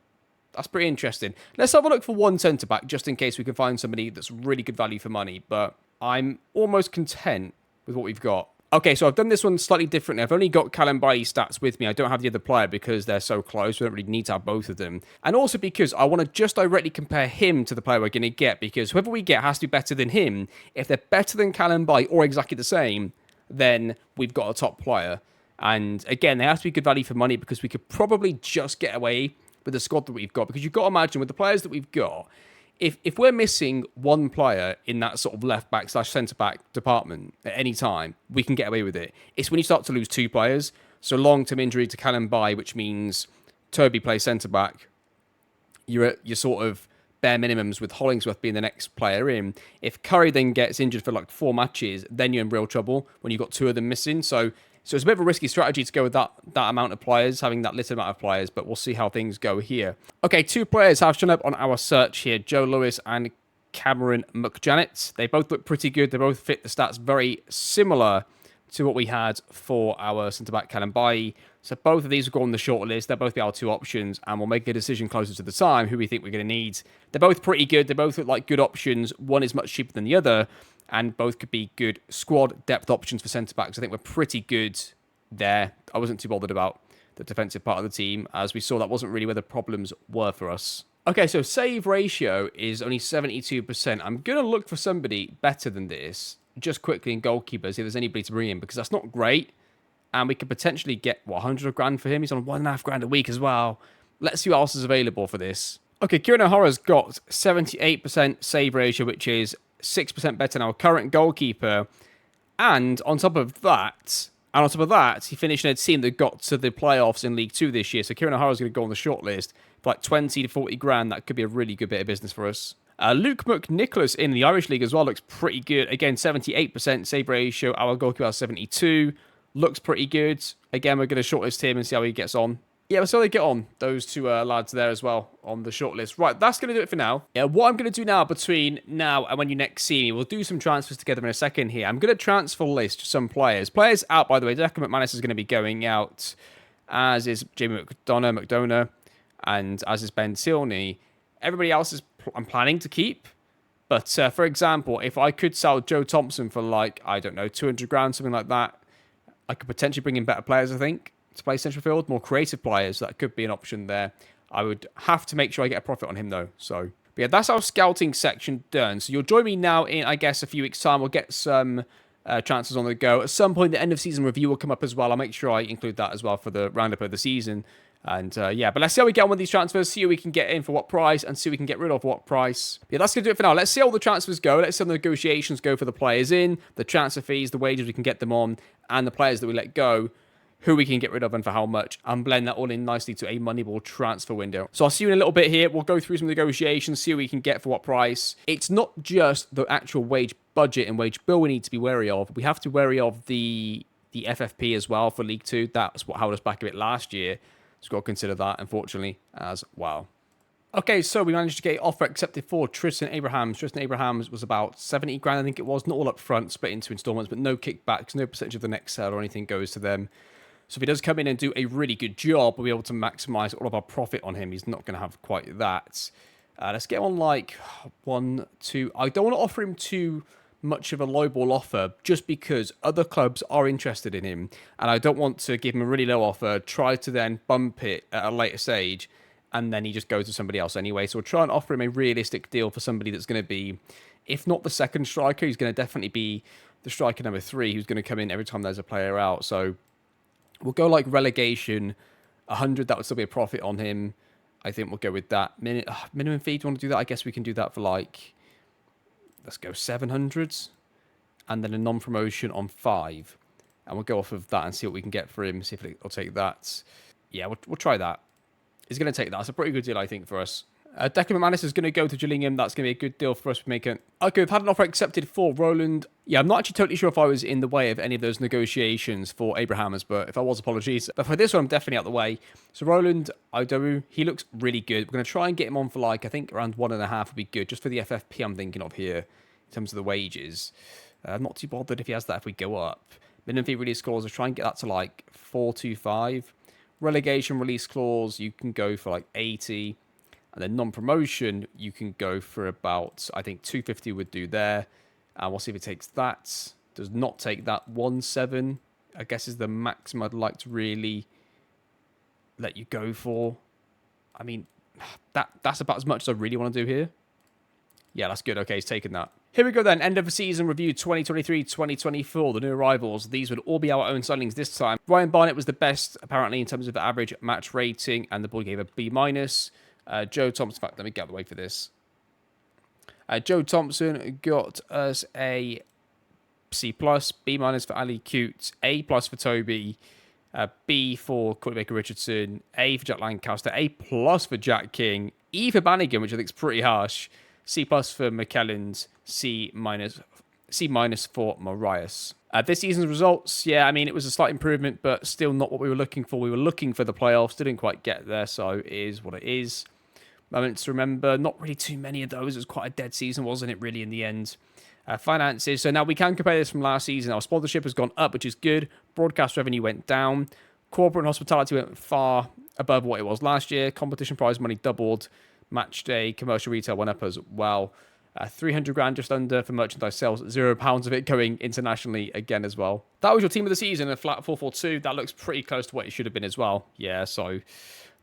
That's pretty interesting. Let's have a look for one centre-back, just in case we can find somebody that's really good value for money. But I'm almost content with what we've got. Okay, so I've done this one slightly differently. I've only got Callum Bay's stats with me. I don't have the other player because they're so close. We don't really need to have both of them. And also because I want to just directly compare him to the player we're going to get, because whoever we get has to be better than him. If they're better than Callum Bay or exactly the same, then we've got a top player. And again, they have to be good value for money, because we could probably just get away with the squad that we've got. Because you've got to imagine, with the players that we've got, if we're missing one player in that sort of left-back / centre-back department at any time, we can get away with it. It's when you start to lose 2 players. So long-term injury to Callum Bay, which means Toby plays centre-back. You're at your sort of bare minimums with Hollingsworth being the next player in. If Curry then gets injured for like 4 matches, then you're in real trouble when you've got 2 of them missing. So So it's a bit of a risky strategy to go with that amount of players, having that little amount of players, but we'll see how things go here. Okay, 2 players have shown up on our search here, Joe Lewis and Cameron McJanet. They both look pretty good. They both fit the stats very similar to what we had for our centre-back, Callum Bailly. So both of these will go on the short list. They'll both be our 2 options, and we'll make a decision closer to the time who we think we're going to need. They're both pretty good. They both look like good options. One is much cheaper than the other, and both could be good squad depth options for centre-backs. I think we're pretty good there. I wasn't too bothered about the defensive part of the team, as we saw that wasn't really where the problems were for us. Okay, so save ratio is only 72%. I'm going to look for somebody better than this, just quickly in goalkeepers, if there's anybody to bring in, because that's not great. And we could potentially get, 100 grand for him? He's on 1.5 grand a week as well. Let's see what else is available for this. Okay, Kieran O'Hara's got 78% save ratio, which is 6% better than our current goalkeeper. And on top of that, he finished in a team that got to the playoffs in League 2 this year. So Kieran O'Hara's going to go on the short list for like 20 to 40 grand. That could be a really good bit of business for us. Luke McNicholas in the Irish League as well looks pretty good. Again, 78% save ratio. Our goalkeeper has 72. Looks pretty good. Again, we're going to shortlist him and see how he gets on. Yeah, we'll see how they get on. Those 2 lads there as well on the shortlist. Right, that's going to do it for now. Yeah, what I'm going to do now between now and when you next see me, we'll do some transfers together in a second here. I'm going to transfer list some players. Players out, by the way. Declan McManus is going to be going out, as is Jamie McDonough, and as is Ben Tilney. Everybody else is I'm planning to keep. But, for example, if I could sell Joe Thompson for, like, I don't know, 200 grand, something like that, I could potentially bring in better players, I think, to play central field, more creative players. That could be an option there. I would have to make sure I get a profit on him, though. So, but yeah, that's our scouting section done. So you'll join me now in, I guess, a few weeks' time. We'll get some transfers on the go. At some point, the end of season review will come up as well. I'll make sure I include that as well for the roundup of the season. And yeah, but let's see how we get on with these transfers, see who we can get in for what price, and see who we can get rid of what price. Yeah, that's going to do it for now. Let's see how all the transfers go. Let's see how the negotiations go for the players in, the transfer fees, the wages we can get them on, and the players that we let go, who we can get rid of and for how much, and blend that all in nicely to a Moneyball transfer window. So I'll see you in a little bit here. We'll go through some negotiations, see who we can get for what price. It's not just the actual wage budget and wage bill we need to be wary of. We have to be wary of the FFP as well for League 2. That's what held us back a bit last year. So got to consider that, unfortunately, as well. Okay, so we managed to get offer accepted for Tristan Abrahams. Tristan Abrahams was about 70 grand, I think it was. Not all up front, split into installments, but no kickbacks, no percentage of the next sale or anything goes to them. So if he does come in and do a really good job, we'll be able to maximize all of our profit on him. He's not going to have quite that. Let's get on like 1, 2. I don't want to offer him too much of a low ball offer just because other clubs are interested in him, and I don't want to give him a really low offer, try to then bump it at a later stage, and then he just goes to somebody else anyway. So we'll try and offer him a realistic deal for somebody that's going to be, if not the second striker, he's going to definitely be the striker number 3 who's going to come in every time there's a player out. So we'll go like relegation, 100, that would still be a profit on him. I think we'll go with that. Minimum fee, do you want to do that? I guess we can do that for like, let's go 700, and then a non-promotion on 5. And we'll go off of that and see what we can get for him, see if it'll take that. Yeah, we'll try that. He's going to take that. It's a pretty good deal, I think, for us. Declan McManus is going to go to Gillingham. That's going to be a good deal for us to make it. Okay, we've had an offer accepted for Roland. Yeah, I'm not actually totally sure if I was in the way of any of those negotiations for Abrahams, but if I was, apologies. But for this one, I'm definitely out the way. So Roland Idowu, he looks really good. We're going to try and get him on for like, I think around 1.5 would be good, just for the FFP I'm thinking of here in terms of the wages. I'm not too bothered if he has that if we go up. Minimum fee release clause, I'll try and get that to like 425. Relegation release clause, you can go for like 80. And then non-promotion, you can go for about, I think 250 would do there. And we'll see if it takes that. Does not take that. 1.7, I guess, is the maximum I'd like to really let you go for. I mean, that's about as much as I really want to do here. Yeah, that's good. Okay, he's taken that. Here we go then. End of the season review 2023-2024. The new arrivals. These would all be our own signings this time. Ryan Barnett was the best, apparently, in terms of the average match rating. And the board gave a B-. Joe Thompson, in fact, let me get out of the way for this. Joe Thompson got us a C+, B- for Ali Coote, A+ for Toby, B for Courtney Baker-Richardson, A for Jack Lancaster, A+ for Jack King, E for Bannigan, which I think is pretty harsh, C+ for McKelland, C- for Marias. This season's results, yeah, I mean, it was a slight improvement, but still not what we were looking for. We were looking for the playoffs, didn't quite get there, so it is what it is. Moments to remember, not really too many of those. It was quite a dead season, wasn't it, really, in the end? Finances, so now we can compare this from last season. Our sponsorship has gone up, which is good. Broadcast revenue went down. Corporate and hospitality went far above what it was last year. Competition prize money doubled. Match day commercial retail went up as well. 300 grand just under for merchandise sales, £0 of it going internationally again as well. That was your team of the season, a flat 4-4-2. That looks pretty close to what it should have been as well. Yeah, so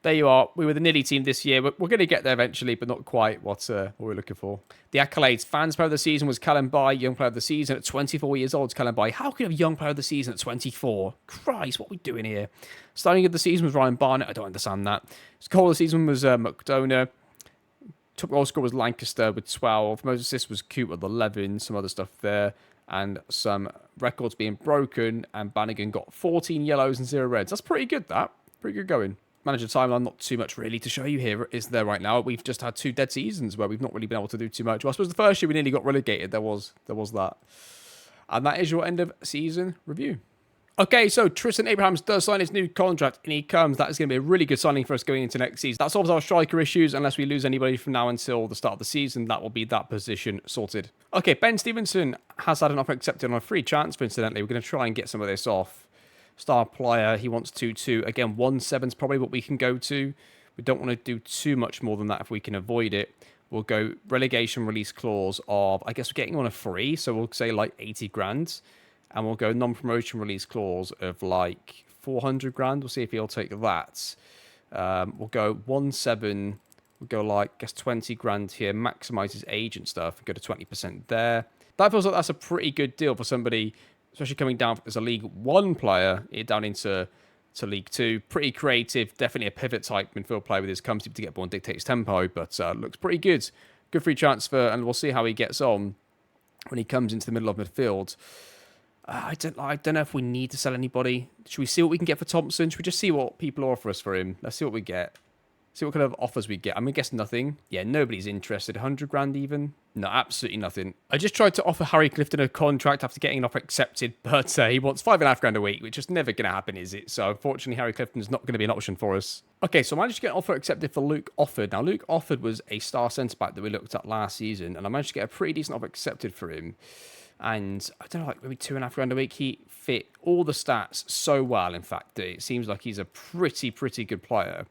there you are. We were the nearly team this year. We're going to get there eventually, but not quite what we're looking for. The accolades. Fans player of the season was Callum By. Young player of the season at 24 years old, Callum By. How can you have young player of the season at 24? Christ, what are we doing here? Starting of the season was Ryan Barnett. I don't understand that. Goal of the season was McDonough. Top goal scorer was Lancaster with 12. Most assists was Coote with 11. Some other stuff there. And some records being broken. And Bannigan got 14 yellows and 0 reds. That's pretty good, that. Pretty good going. Manager timeline, not too much really to show you here, is there right now. We've just had 2 dead seasons where we've not really been able to do too much. Well, I suppose the first year we nearly got relegated. There was that. And that is your end of season review. Okay, so Tristan Abrahams does sign his new contract, and he comes. That is going to be a really good signing for us going into next season. That solves our striker issues. Unless we lose anybody from now until the start of the season, that will be that position sorted. Okay, Ben Stevenson has had an offer accepted on a free transfer, incidentally. We're going to try and get some of this off. Star player, he wants 2-2. Again, 1-7 is probably what we can go to. We don't want to do too much more than that if we can avoid it. We'll go relegation release clause of, I guess we're getting on a free, so we'll say like 80 grand. And we'll go non-promotion release clause of like 400 grand. We'll see if he'll take that. We'll go 1-7. We'll go like, I guess 20 grand here. Maximize his age and stuff. Go to 20% there. That feels like that's a pretty good deal for somebody, especially coming down as a League 1 player, down into League 2. Pretty creative. Definitely a pivot type midfield player with his comes to get ball and dictates tempo. But looks pretty good. Good free transfer. And we'll see how he gets on when he comes into the middle of midfield. I don't know if we need to sell anybody. Should we see what we can get for Thompson? Should we just see what people offer us for him? Let's see what we get. See what kind of offers we get. I guess nothing. Yeah, nobody's interested. 100 grand even? No, absolutely nothing. I just tried to offer Harry Clifton a contract after getting an offer accepted, but he wants 5.5 grand a week, which is never going to happen, is it? So unfortunately, Harry Clifton is not going to be an option for us. Okay, so I managed to get an offer accepted for Luke Offord. Now, Luke Offord was a star centre-back that we looked at last season, and I managed to get a pretty decent offer accepted for him. And I don't know, like maybe 2.5 grand a week. He fit all the stats so well, in fact, it seems like he's a pretty good player.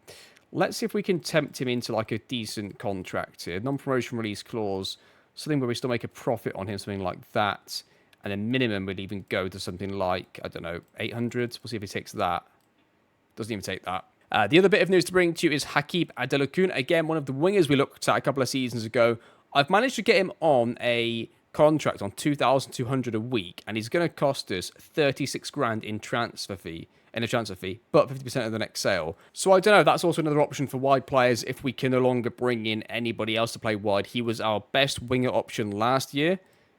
Let's see if we can tempt him into like a decent contract here. Non-promotion release clause, something where we still make a profit on him, something like that. And then minimum would even go to something like, I don't know, 800. We'll see if he takes that. Doesn't even take that. The other bit of news to bring to you is Hakeem Adelakun. Again, one of the wingers we looked at a couple of seasons ago. I've managed to get him on a contract on 2,200 a week, and he's going to cost us 36 grand in a transfer fee, but 50% of the next sale. So I don't know, that's also another option for wide players if we can no longer bring in anybody else to play wide. He was our best winger option last year,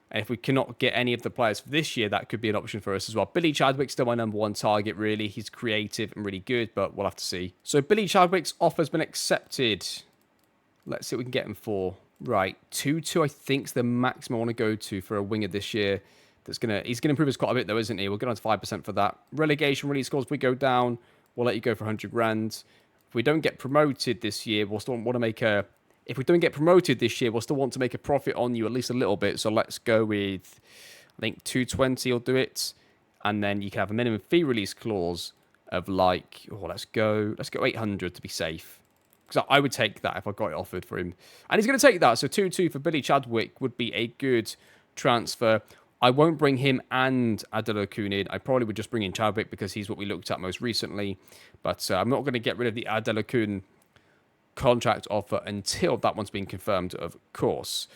and if we cannot get any of the players for this year, that could be an option for us as well. Billy Chadwick's still my number 1 target, really. He's creative and really good, but we'll have to see. So Billy Chadwick's offer's been accepted. Let's see what we can get him for. Right, 2-2 I think is the maximum I want to go to for a winger this year. He's gonna improve us quite a bit though, isn't he? We'll get on to 5% for that. Relegation release scores, if we go down, we'll let you go for 100 grand. If we don't get promoted this year, we'll still want to make a... If we don't get promoted this year, we'll still want to make a profit on you at least a little bit. So let's go with, I think 220 will do it. And then you can have a minimum fee release clause of like, let's go 800 to be safe. Because I would take that if I got it offered for him. And he's going to take that. So 2-2 for Billy Chadwick would be a good transfer. I won't bring him and Adelakun in. I probably would just bring in Chadwick because he's what we looked at most recently. But I'm not going to get rid of the Adelakun contract offer until that one's been confirmed, of course.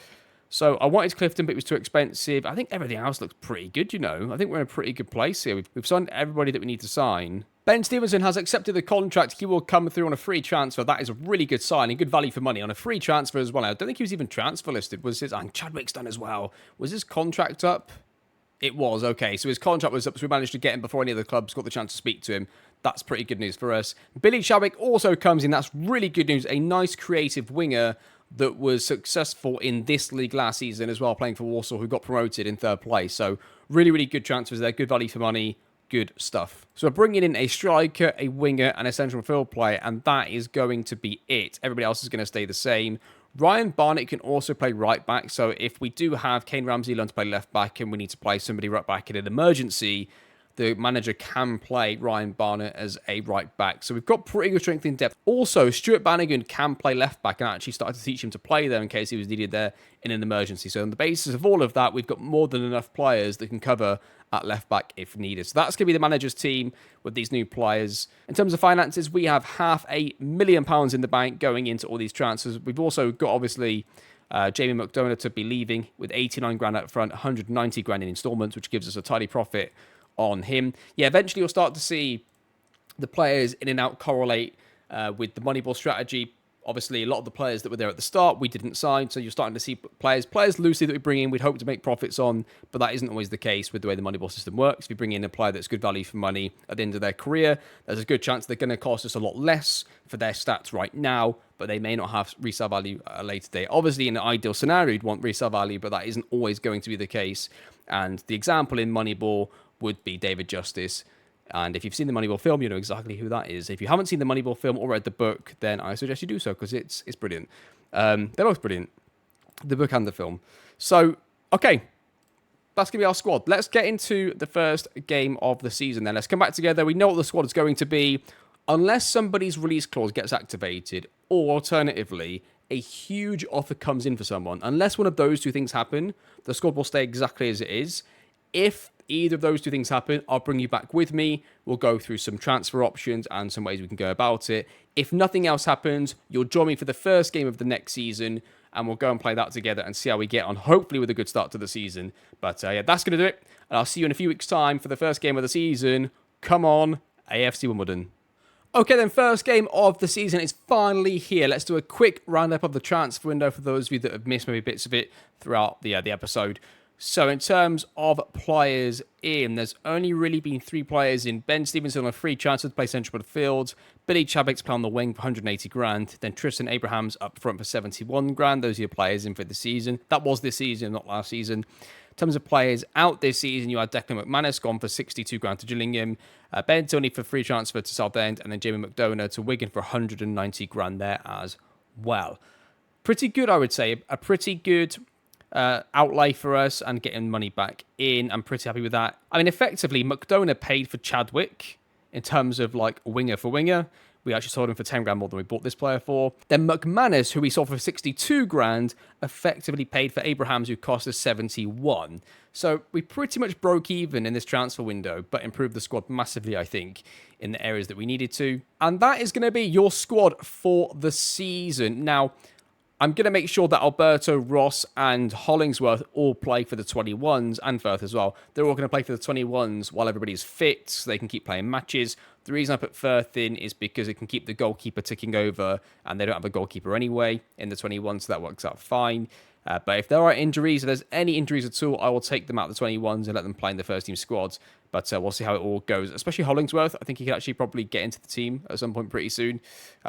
So I wanted Clifton, but it was too expensive. I think everything else looks pretty good, you know. I think we're in a pretty good place here. We've signed everybody that we need to sign. Ben Stevenson has accepted the contract. He will come through on a free transfer. That is a really good signing, good value for money on a free transfer as well. I don't think he was even transfer listed. Was his, and Chadwick's done as well. Was his contract up? It was, okay. So his contract was up, so we managed to get him before any of the clubs got the chance to speak to him. That's pretty good news for us. Billy Chadwick also comes in. That's really good news. A nice creative winger. that was successful in this league last season as well, playing for Warsaw, who got promoted in third place. So really, really good transfers there. Good value for money. Good stuff. So we're bringing in a striker, a winger, and a central midfield player, and that is going to be it. Everybody else is going to stay the same. Ryan Barnett can also play right back, so if we do have Kane Ramsey learn to play left back and we need to play somebody right back in an emergency, the manager can play Ryan Barnett as a right back. So we've got pretty good strength in depth. Also, Stuart Bannigan can play left back, and I actually started to teach him to play there in case he was needed there in an emergency. So on the basis of all of that, we've got more than enough players that can cover at left back if needed. So that's going to be the manager's team with these new players. In terms of finances, we have £500,000 in the bank going into all these transfers. We've also got, obviously, Jamie McDonough to be leaving with 89 grand up front, 190 grand in installments, which gives us a tidy profit on him. Yeah, eventually you'll start to see the players in and out correlate with the Moneyball strategy. Obviously, a lot of the players that were there at the start, we didn't sign, so you're starting to see players loosely that we bring in, we'd hope to make profits on, but that isn't always the case with the way the Moneyball system works. If you bring in a player that's good value for money at the end of their career, there's a good chance they're going to cost us a lot less for their stats right now, but they may not have resale value at a later date. Obviously, in an ideal scenario, you'd want resale value, but that isn't always going to be the case. And the example in Moneyball would be David Justice. And if you've seen the Moneyball film, you know exactly who that is. If you haven't seen the Moneyball film or read the book, then I suggest you do so, because it's brilliant. They're both brilliant, the book and the film. So, okay, that's going to be our squad. Let's get into the first game of the season then. Let's come back together. We know what the squad is going to be. Unless somebody's release clause gets activated, or alternatively, a huge offer comes in for someone. Unless one of those two things happen, the squad will stay exactly as it is. If either of those two things happen, I'll bring you back with me. We'll go through some transfer options and some ways we can go about it. If nothing else happens, you'll join me for the first game of the next season, and we'll go and play that together and see how we get on, hopefully with a good start to the season. But yeah, that's going to do it. And I'll see you in a few weeks' time for the first game of the season. Come on, AFC Wimbledon. Okay, then, first game of the season is finally here. Let's do a quick roundup of the transfer window for those of you that have missed maybe bits of it throughout the episode. So in terms of players in, there's only really been 3 players in. Ben Stevenson on a free transfer to play central midfield. Billy Chabek's play on the wing for 180 grand. Then Tristan Abrahams up front for 71 grand. Those are your players in for the season. That was this season, not last season. In terms of players out this season, you had Declan McManus gone for 62 grand to Gillingham. Ben Tony for free transfer to Southend. And then Jamie McDonough to Wigan for 190 grand there as well. Pretty good, I would say. A pretty good outlay for us and getting money back in. I'm pretty happy with that. I mean, effectively, McDonough paid for Chadwick in terms of like winger for winger. We actually sold him for 10 grand more than we bought this player for. Then McManus, who we sold for 62 grand, effectively paid for Abrahams, who cost us 71. So we pretty much broke even in this transfer window, but improved the squad massively, I think, in the areas that we needed to. And that is going to be your squad for the season. Now, I'm going to make sure that Alberto, Ross, and Hollingsworth all play for the 21s, and Firth as well. They're all going to play for the 21s while everybody's fit, so they can keep playing matches. The reason I put Firth in is because it can keep the goalkeeper ticking over, and they don't have a goalkeeper anyway in the 21s, so that works out fine. But if there are injuries, if there's any injuries at all, I will take them out of the 21s and let them play in the first team squads. But we'll see how it all goes, especially Hollingsworth. I think he could actually probably get into the team at some point pretty soon.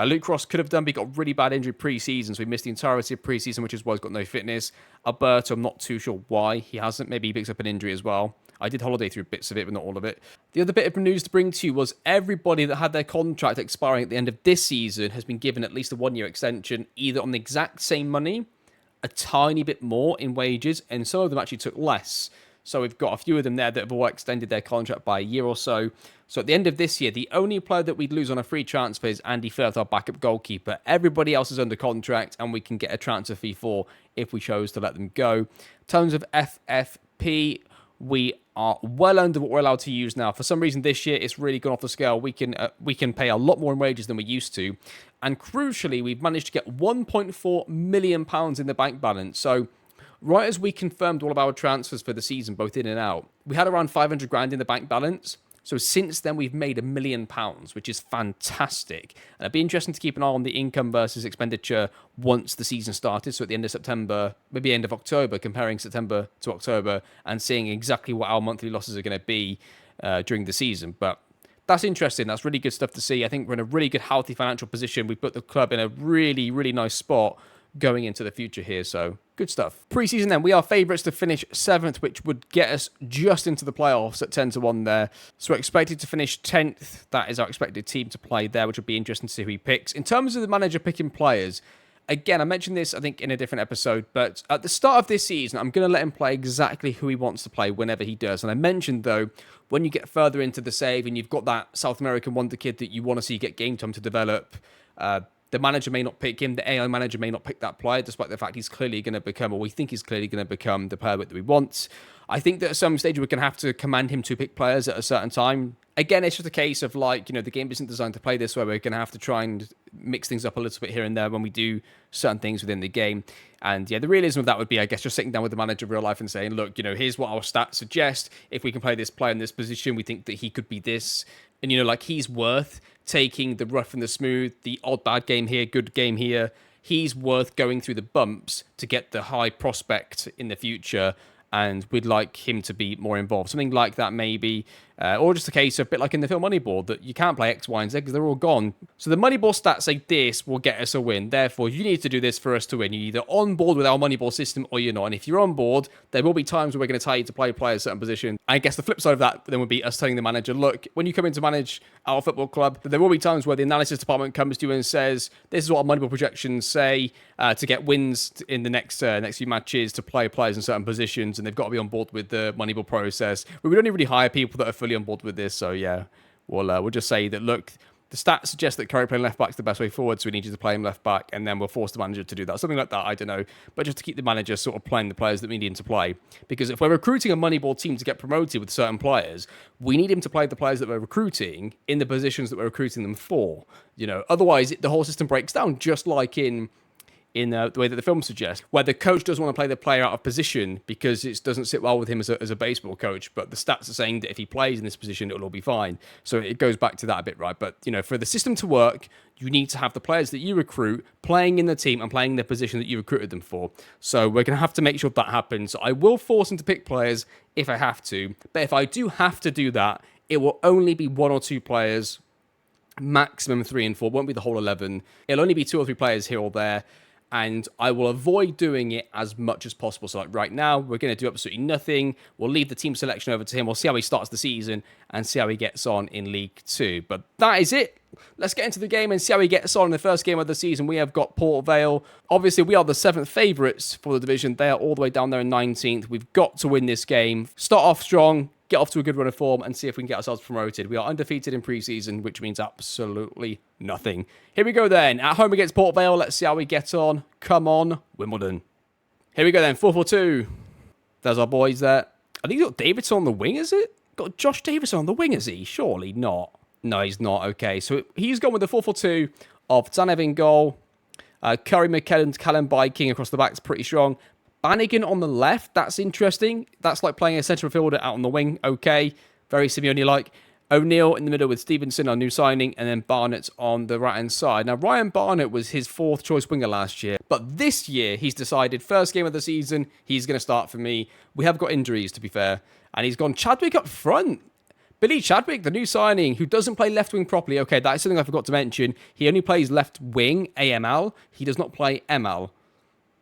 Luke Ross could have done, but he got really bad injury pre-season, so he missed the entirety of pre-season, which is why he's got no fitness. Alberto, I'm not too sure why he hasn't. Maybe he picks up an injury as well. I did holiday through bits of it, but not all of it. The other bit of news to bring to you was everybody that had their contract expiring at the end of this season has been given at least a 1-year extension, either on the exact same money, a tiny bit more in wages, and some of them actually took less. So we've got a few of them there that have all extended their contract by a year or so. So at the end of this year, the only player that we'd lose on a free transfer is Andy Firth, our backup goalkeeper. Everybody else is under contract, and we can get a transfer fee for if we chose to let them go. In terms of FFP, we are well under what we're allowed to use now. For some reason this year, it's really gone off the scale. We can pay a lot more in wages than we used to. And crucially, we've managed to get £1.4 million in the bank balance. So right as we confirmed all of our transfers for the season, both in and out, we had around 500 grand in the bank balance. So since then, we've made £1 million, which is fantastic. And it'd be interesting to keep an eye on the income versus expenditure once the season started. So at the end of September, maybe end of October, comparing September to October and seeing exactly what our monthly losses are going to be during the season. But that's interesting. That's really good stuff to see. I think we're in a really good, healthy financial position. We've put the club in a really, really nice spot going into the future here. So good stuff. Preseason then, we are favourites to finish 7th, which would get us just into the playoffs at 10-1 there. So we're expected to finish 10th. That is our expected team to play there, which would be interesting to see who he picks. In terms of the manager picking players, again, I mentioned this, I think, in a different episode, but at the start of this season, I'm going to let him play exactly who he wants to play whenever he does. And I mentioned, though, when you get further into the save and you've got that South American wonder kid that you want to see get game time to develop, the manager may not pick him, the AI manager may not pick that player, despite the fact he's clearly going to become, or we think he's clearly going to become, the player that we want. I think that at some stage we're going to have to command him to pick players at a certain time. Again, it's just a case of like, the game isn't designed to play this way. We're going to have to try and mix things up a little bit here and there when we do certain things within the game. And yeah, the realism of that would be, I guess, just sitting down with the manager in real life and saying, look, here's what our stats suggest. If we can play this player in this position, we think that he could be this. And, like he's worth taking the rough and the smooth, the odd bad game here, good game here. He's worth going through the bumps to get the high prospect in the future. And we'd like him to be more involved. Something like that, maybe. Or just a case of a bit like in the film Moneyball, that you can't play X, Y, and Z because they're all gone. So the Moneyball stats say this will get us a win. Therefore, you need to do this for us to win. You're either on board with our Moneyball system or you're not. And if you're on board, there will be times where we're going to tell you to play a certain position. I guess the flip side of that then would be us telling the manager, look, when you come in to manage our football club, there will be times where the analysis department comes to you and says, this is what our Moneyball projections say to get wins in the next few matches, to play players in certain positions, and they've got to be on board with the Moneyball process. But we don't really hire people that are fully on board with this. So yeah, we'll just say that, look, the stats suggest that Curry playing left back is the best way forward, so we need you to play him left back, and then we'll force the manager to do that. Something like that, I don't know. But just to keep the manager sort of playing the players that we need him to play. Because if we're recruiting a Moneyball team to get promoted with certain players, we need him to play the players that we're recruiting in the positions that we're recruiting them for. Otherwise the whole system breaks down, just like in the way that the film suggests, where the coach doesn't want to play the player out of position because it doesn't sit well with him as a baseball coach, but the stats are saying that if he plays in this position, it'll all be fine. So it goes back to that a bit, right? But, for the system to work, you need to have the players that you recruit playing in the team and playing the position that you recruited them for. So we're going to have to make sure that happens. I will force him to pick players if I have to, but if I do have to do that, it will only be 1 or 2 players, maximum 3 and 4. It won't be the whole 11. It'll only be 2 or 3 players here or there. And I will avoid doing it as much as possible. So like right now, we're going to do absolutely nothing. We'll leave the team selection over to him. We'll see how he starts the season and see how he gets on in League 2. But that is it. Let's get into the game and see how he gets on in the first game of the season. We have got Port Vale. Obviously, we are the 7th favourites for the division. They are all the way down there in 19th. We've got to win this game. Start off strong, get off to a good run of form, and see if we can get ourselves promoted. We are undefeated in pre-season, which means absolutely nothing. Here we go then. At home against Port Vale. Let's see how we get on. Come on, Wimbledon. Here we go then. 4-4-2. There's our boys there. I think you've got Davidson on the wing, is it? Got Josh Davidson on the wing, is he? Surely not. No, he's not. Okay, so he's gone with the 4-4-2 of Zanev in goal. Curry, McKellen, Callum, King across the back is pretty strong. Bannigan on the left, that's interesting. That's like playing a central fielder out on the wing. Okay, very Simeone-like. O'Neill in the middle with Stevenson, our new signing, and then Barnett on the right-hand side. Now, Ryan Barnett was his 4th choice winger last year, but this year he's decided, first game of the season, he's going to start for me. We have got injuries, to be fair, and he's gone Chadwick up front. Billy Chadwick, the new signing, who doesn't play left wing properly. Okay, that is something I forgot to mention. He only plays left wing, AML. He does not play ML.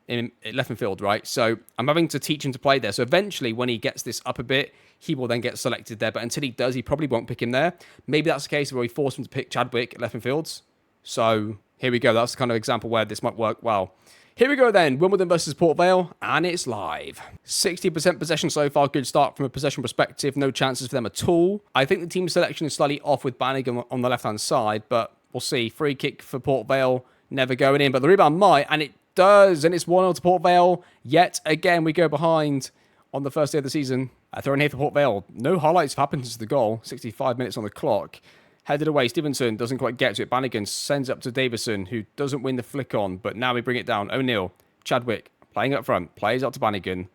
In left midfield, right? So I'm having to teach him to play there. So eventually, when he gets this up a bit, he will then get selected there. But until he does, he probably won't pick him there. Maybe that's the case where we force him to pick Chadwick left midfields. So here we go. That's the kind of example where this might work well. Here we go then. Wimbledon versus Port Vale, and it's live. 60% possession so far. Good start from a possession perspective. No chances for them at all. I think the team selection is slightly off with Bannigan on the left-hand side, but we'll see. Free kick for Port Vale, never going in, but the rebound might, and it does, and it's 1-0 to Port Vale. Yet again, we go behind on the first day of the season. Throw-in here for Port Vale. No highlights have happened since the goal. 65 minutes on the clock. Headed away. Stevenson doesn't quite get to it. Bannigan sends up to Davison, who doesn't win the flick on, but now we bring it down. O'Neill, Chadwick, playing up front, plays out to Bannigan.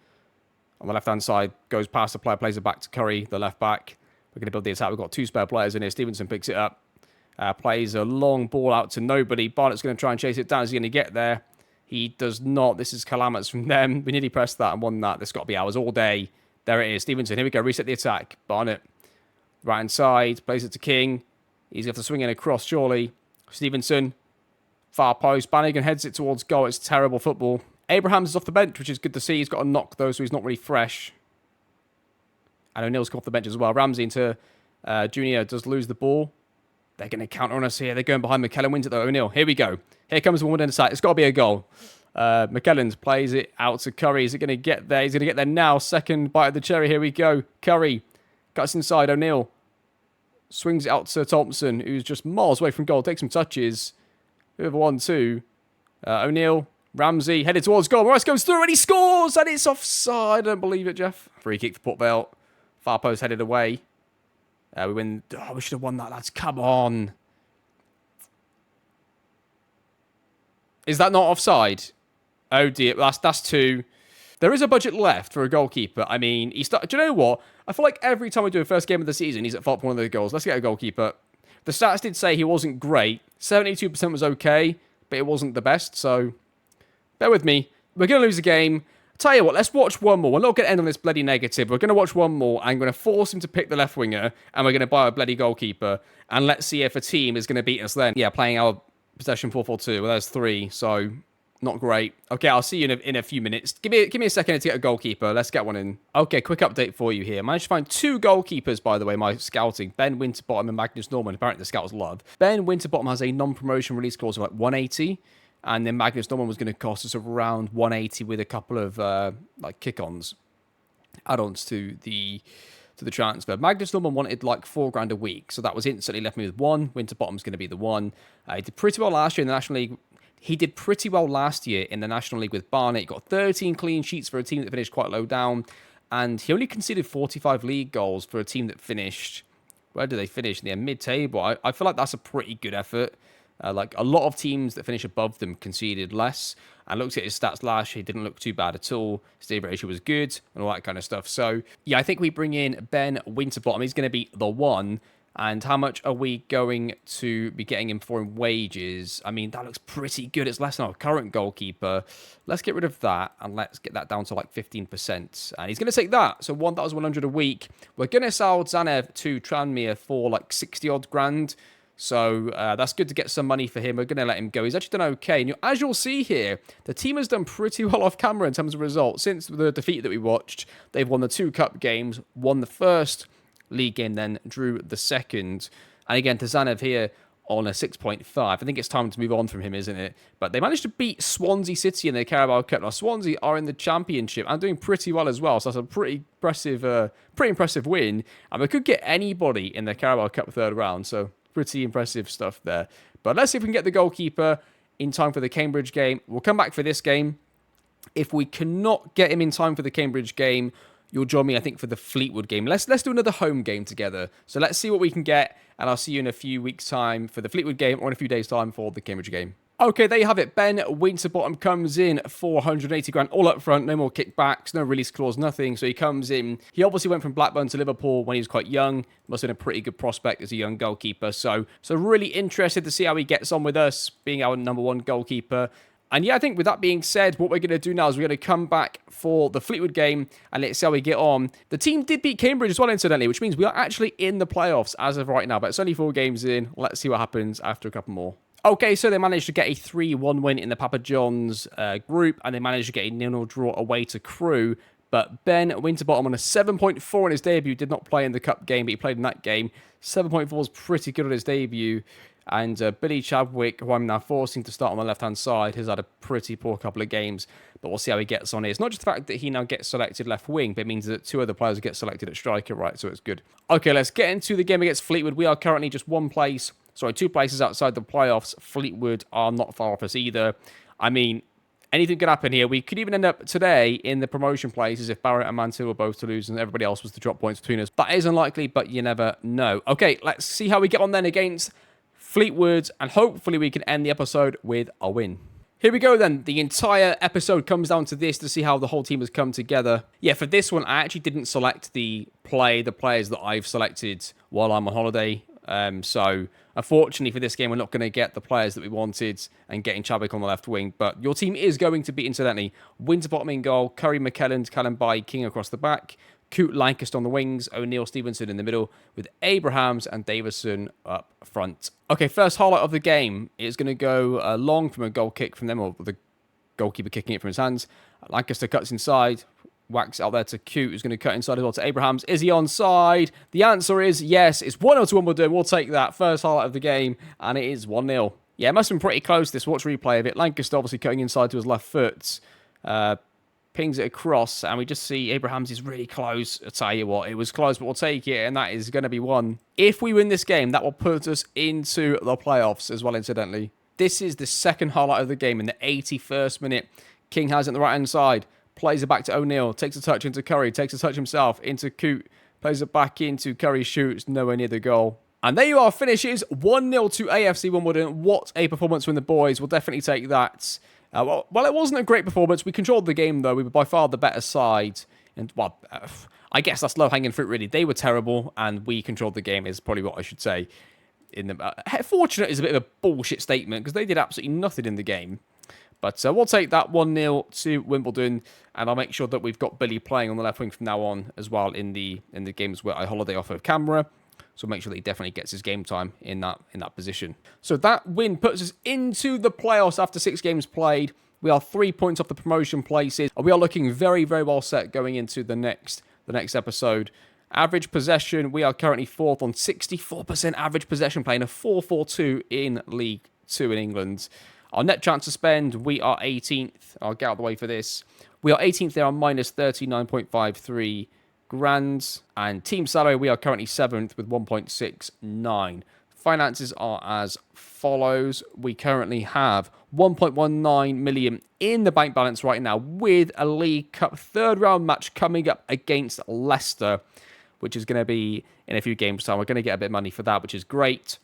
On the left-hand side, goes past the player, plays it back to Curry, the left back. We're going to build the attack. We've got 2 spare players in here. Stevenson picks it up. Plays a long ball out to nobody. Barnett's going to try and chase it down. Is he going to get there? He does not. This is calamitous from them. We nearly pressed that and won that. This got to be ours all day. There it is. Stevenson. Here we go. Reset the attack. Barnett. Right-hand side. Plays it to King. He's going to have to swing in across, surely. Stevenson. Far post. Bannigan heads it towards goal. It's terrible football. Abrahams is off the bench, which is good to see. He's got a knock, though, so he's not really fresh. And O'Neill's come off the bench as well. Ramsey into Junior does lose the ball. They're going to counter on us here. They're going behind McKellen. Wins it, though. O'Neill. Here we go. Here comes the Wimbledon side. It's got to be a goal. McKellen plays it out to Curry. Is it going to get there? He's going to get there now. Second bite of the cherry. Here we go. Curry cuts inside. O'Neill swings it out to Thompson, who's just miles away from goal. Takes some touches. Whoever 1-2. O'Neill. Ramsey headed towards goal. Rice goes through and he scores. And it's offside. I don't believe it, Jeff. Free kick for Port Vale. Far post headed away. We win. Oh, we should have won that, lads. Come on. Is that not offside? Oh dear, that's 2. There is a budget left for a goalkeeper. I mean, do you know what? I feel like every time we do a first game of the season, he's at fault for one of the goals. Let's get a goalkeeper. The stats did say he wasn't great. 72% was okay, but it wasn't the best, so bear with me. We're going to lose a game. Tell you what, let's watch one more. We're not going to end on this bloody negative. We're going to watch one more. I'm going to force him to pick the left winger, and we're going to buy a bloody goalkeeper, and let's see if a team is going to beat us then. Yeah, playing our possession 4-4-2. Well, there's 3, so not great. Okay, I'll see you in a few minutes. Give me a second to get a goalkeeper. Let's get one in. Okay, quick update for you here. I managed to find 2 goalkeepers, by the way, my scouting. Ben Winterbottom and Magnus Norman. Apparently the scouts love. Ben Winterbottom has a non-promotion release clause of like 180. And then Magnus Norman was going to cost us around 180 with a couple of like kick-ons, add-ons to the transfer. Magnus Norman wanted like $4,000 a week, so that was instantly left me with 1. Winterbottom's going to be the 1. He did pretty well last year in the National League. He did pretty well last year in the National League with Barnet. He got 13 clean sheets for a team that finished quite low down, and he only conceded 45 league goals for a team that finished. Where did they finish? In the mid-table. I feel like that's a pretty good effort. Like a lot of teams that finish above them conceded less. And looked at his stats last year, he didn't look too bad at all. Save ratio was good and all that kind of stuff. So yeah, I think we bring in Ben Winterbottom. He's going to be the 1. And how much are we going to be getting him for in wages? I mean, that looks pretty good. It's less than our current goalkeeper. Let's get rid of that and let's get that down to like 15%. And he's going to take that. So 1,100 a week. We're going to sell Zanev to Tranmere for like 60 odd grand. So that's good to get some money for him. We're going to let him go. He's actually done okay. And as you'll see here, the team has done pretty well off camera in terms of results. Since the defeat that we watched, they've won the 2 cup games, won the first league game, then drew the second. And again, Tazanev here on a 6.5. I think it's time to move on from him, isn't it? But they managed to beat Swansea City in the Carabao Cup. Now, Swansea are in the Championship and doing pretty well as well. So that's a pretty impressive win. And we could get anybody in the Carabao Cup third round. So pretty impressive stuff there. But let's see if we can get the goalkeeper in time for the Cambridge game. We'll come back for this game. If we cannot get him in time for the Cambridge game, you'll join me, I think, for the Fleetwood game. Let's do another home game together. So let's see what we can get, and I'll see you in a few weeks' time for the Fleetwood game, or in a few days' time for the Cambridge game. Okay, there you have it. Ben Winterbottom comes in for 180 grand, all up front, no more kickbacks, no release clause, nothing. So he comes in. He obviously went from Blackburn to Liverpool when he was quite young. Must have been a pretty good prospect as a young goalkeeper. So really interested to see how he gets on with us, being our number 1 goalkeeper. And yeah, I think with that being said, what we're going to do now is we're going to come back for the Fleetwood game and let's see how we get on. The team did beat Cambridge as well, incidentally, which means we are actually in the playoffs as of right now. But it's only 4 games in. Let's see what happens after a couple more. Okay, so they managed to get a 3-1 win in the Papa John's group, and they managed to get a 0-0 draw away to Crewe. But Ben Winterbottom on a 7.4 in his debut did not play in the cup game, but he played in that game. 7.4 is pretty good on his debut. And Billy Chadwick, who I'm now forcing to start on the left-hand side, has had a pretty poor couple of games. But we'll see how he gets on here. It's not just the fact that he now gets selected left wing, but it means that 2 other players get selected at striker, right? So it's good. Okay, let's get into the game against Fleetwood. We are currently just 2 places outside the playoffs. Fleetwood are not far off us either. I mean, anything could happen here. We could even end up today in the promotion places if Barrett and Mantil were both to lose and everybody else was to drop points between us. That is unlikely, but you never know. Okay, let's see how we get on then against Fleetwood, and hopefully we can end the episode with a win. Here we go then. The entire episode comes down to this to see how the whole team has come together. Yeah, for this one, I actually didn't select the players that I've selected while I'm on holiday. So unfortunately for this game, we're not going to get the players that we wanted and getting Chadwick on the left wing. But your team is going to be, incidentally, Winterbottom in goal, Curry, McKellen, Callum King across the back, Coote, Lancaster on the wings, O'Neill, Stevenson in the middle, with Abrahams and Davison up front. Okay, first highlight of the game is going to go long from a goal kick from them, or the goalkeeper kicking it from his hands. Lancaster cuts inside, whacks out there to Coote, who's going to cut inside as well to Abrahams. Is he onside? The answer is yes. It's 1-0 to Wimbledon. We'll take that. First highlight of the game, and it is 1-0. Yeah, it must have been pretty close, this watch replay of it. Lancaster obviously cutting inside to his left foot. Pings it across, and we just see Abrahams is really close. I'll tell you what, it was close, but we'll take it, and that is going to be one. If we win this game, that will put us into the playoffs as well, incidentally. This is the second highlight of the game in the 81st minute. King has it on the right-hand side. Plays it back to O'Neill. Takes a touch into Curry. Takes a touch himself into Coote. Plays it back into Curry. Shoots. Nowhere near the goal. And there you are. Finishes 1-0 to AFC Wimbledon. What a performance from the boys. We'll definitely take that. Well, it wasn't a great performance. We controlled the game, though. We were by far the better side. And, well, I guess that's low-hanging fruit, really. They were terrible, and we controlled the game, is probably what I should say. Fortunate is a bit of a bullshit statement, because they did absolutely nothing in the game. But we'll take that 1-0 to Wimbledon, and I'll make sure that we've got Billy playing on the left wing from now on as well in the games where I holiday off of camera. So make sure that he definitely gets his game time in that position. So that win puts us into the playoffs after 6 games played. We are 3 points off the promotion places. We are looking very, very well set going into the next episode. Average possession, we are currently 4th on 64% average possession, playing a 4-4-2 in League 2 in England. Our net chance to spend, we are 18th. I'll get out of the way for this. We are 18th there on minus 39.53 grand. And team salary, we are currently 7th with 1.69. Finances are as follows. We currently have 1.19 million in the bank balance right now, with a League Cup third round match coming up against Leicester, which is going to be in a few games' time. We're going to get a bit of money for that, which is great.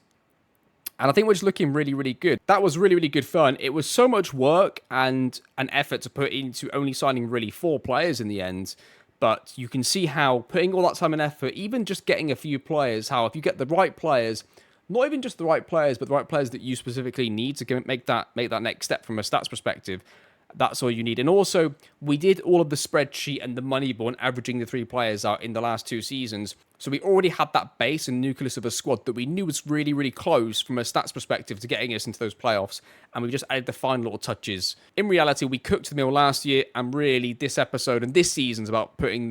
And I think we're just looking really, really good. That was really, really good fun. It was so much work and an effort to put into only signing really 4 players in the end. But you can see how putting all that time and effort, even just getting a few players, how if you get the right players, not even just the right players, but the right players that you specifically need to make that next step from a stats perspective, that's all you need. And also, we did all of the spreadsheet and the Moneyball and averaging the 3 players out in the last 2 seasons. So we already had that base and nucleus of a squad that we knew was really, really close from a stats perspective to getting us into those playoffs. And we just added the final little touches. In reality, we cooked the meal last year, and really this episode and this season's about making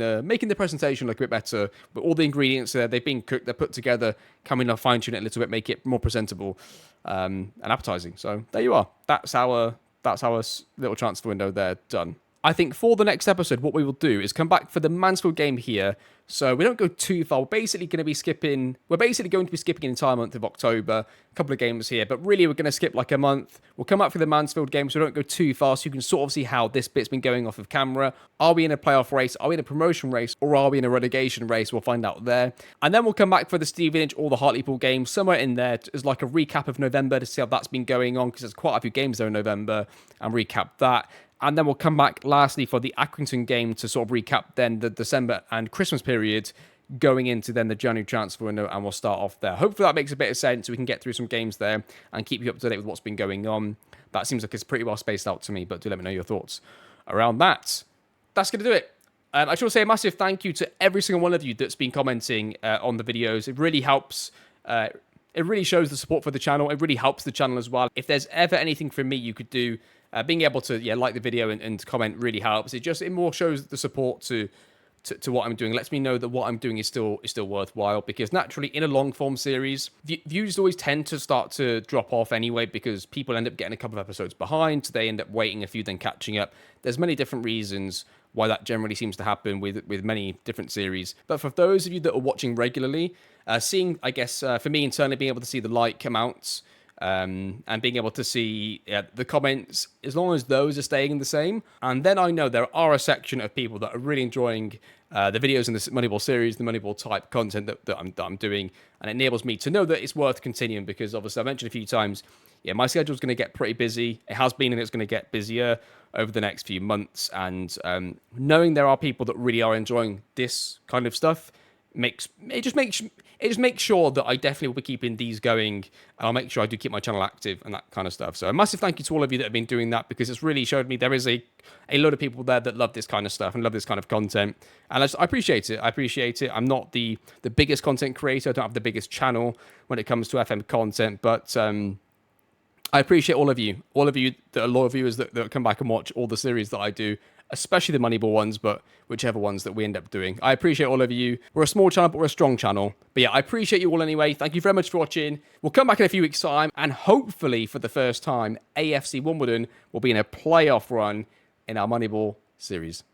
the presentation look a bit better. But all the ingredients there, they've been cooked, they're put together, coming to fine-tune it a little bit, make it more presentable and appetizing. So there you are. That's our little transfer window there done. I think for the next episode, what we will do is come back for the Mansfield game here. So we don't go too far. We're basically going to be skipping an entire month of October, a couple of games here, but really we're going to skip like a month. We'll come back for the Mansfield game, so we don't go too far, so you can sort of see how this bit's been going off of camera. Are we in a playoff race? Are we in a promotion race? Or are we in a relegation race? We'll find out there. And then we'll come back for the Stevenage or the Hartlepool game, somewhere in there as like a recap of November to see how that's been going on, because there's quite a few games there in November, and recap that. And then we'll come back lastly for the Accrington game to sort of recap then the December and Christmas period going into then the January transfer window, and we'll start off there. Hopefully that makes a bit of sense so we can get through some games there and keep you up to date with what's been going on. That seems like it's pretty well spaced out to me, but do let me know your thoughts around that. That's going to do it. I just want to say a massive thank you to every single one of you that's been commenting on the videos. It really helps. It really shows the support for the channel. It really helps the channel as well. If there's ever anything from me you could do, being able to like the video and comment really helps. It more shows the support to what I'm doing. It lets me know that what I'm doing is still worthwhile, because naturally in a long form series, views always tend to start to drop off anyway, because people end up getting a couple of episodes behind. So they end up waiting a few, then catching up. There's many different reasons why that generally seems to happen with many different series. But for those of you that are watching regularly, seeing, I guess, for me internally, being able to see the like amounts, and being able to see the comments, as long as those are staying the same, and then I know there are a section of people that are really enjoying the videos in this Moneyball series, the Moneyball type content that I'm doing, and it enables me to know that it's worth continuing, because obviously I mentioned a few times, my schedule's going to get pretty busy. It has been, and it's going to get busier over the next few months, and knowing there are people that really are enjoying this kind of stuff, it just makes sure that I definitely will be keeping these going. I'll make sure I do keep my channel active and that kind of stuff. So a massive thank you to all of you that have been doing that, because it's really showed me there is a lot of people there that love this kind of stuff and love this kind of content. And I appreciate it. I appreciate it. I'm not the biggest content creator. I don't have the biggest channel when it comes to FM content, but I appreciate all of you that are loyal viewers that come back and watch all the series that I do, especially the Moneyball ones, but whichever ones that we end up doing. I appreciate all of you. We're a small channel, but we're a strong channel. But yeah, I appreciate you all anyway. Thank you very much for watching. We'll come back in a few weeks' time, and hopefully for the first time, AFC Wimbledon will be in a playoff run in our Moneyball series.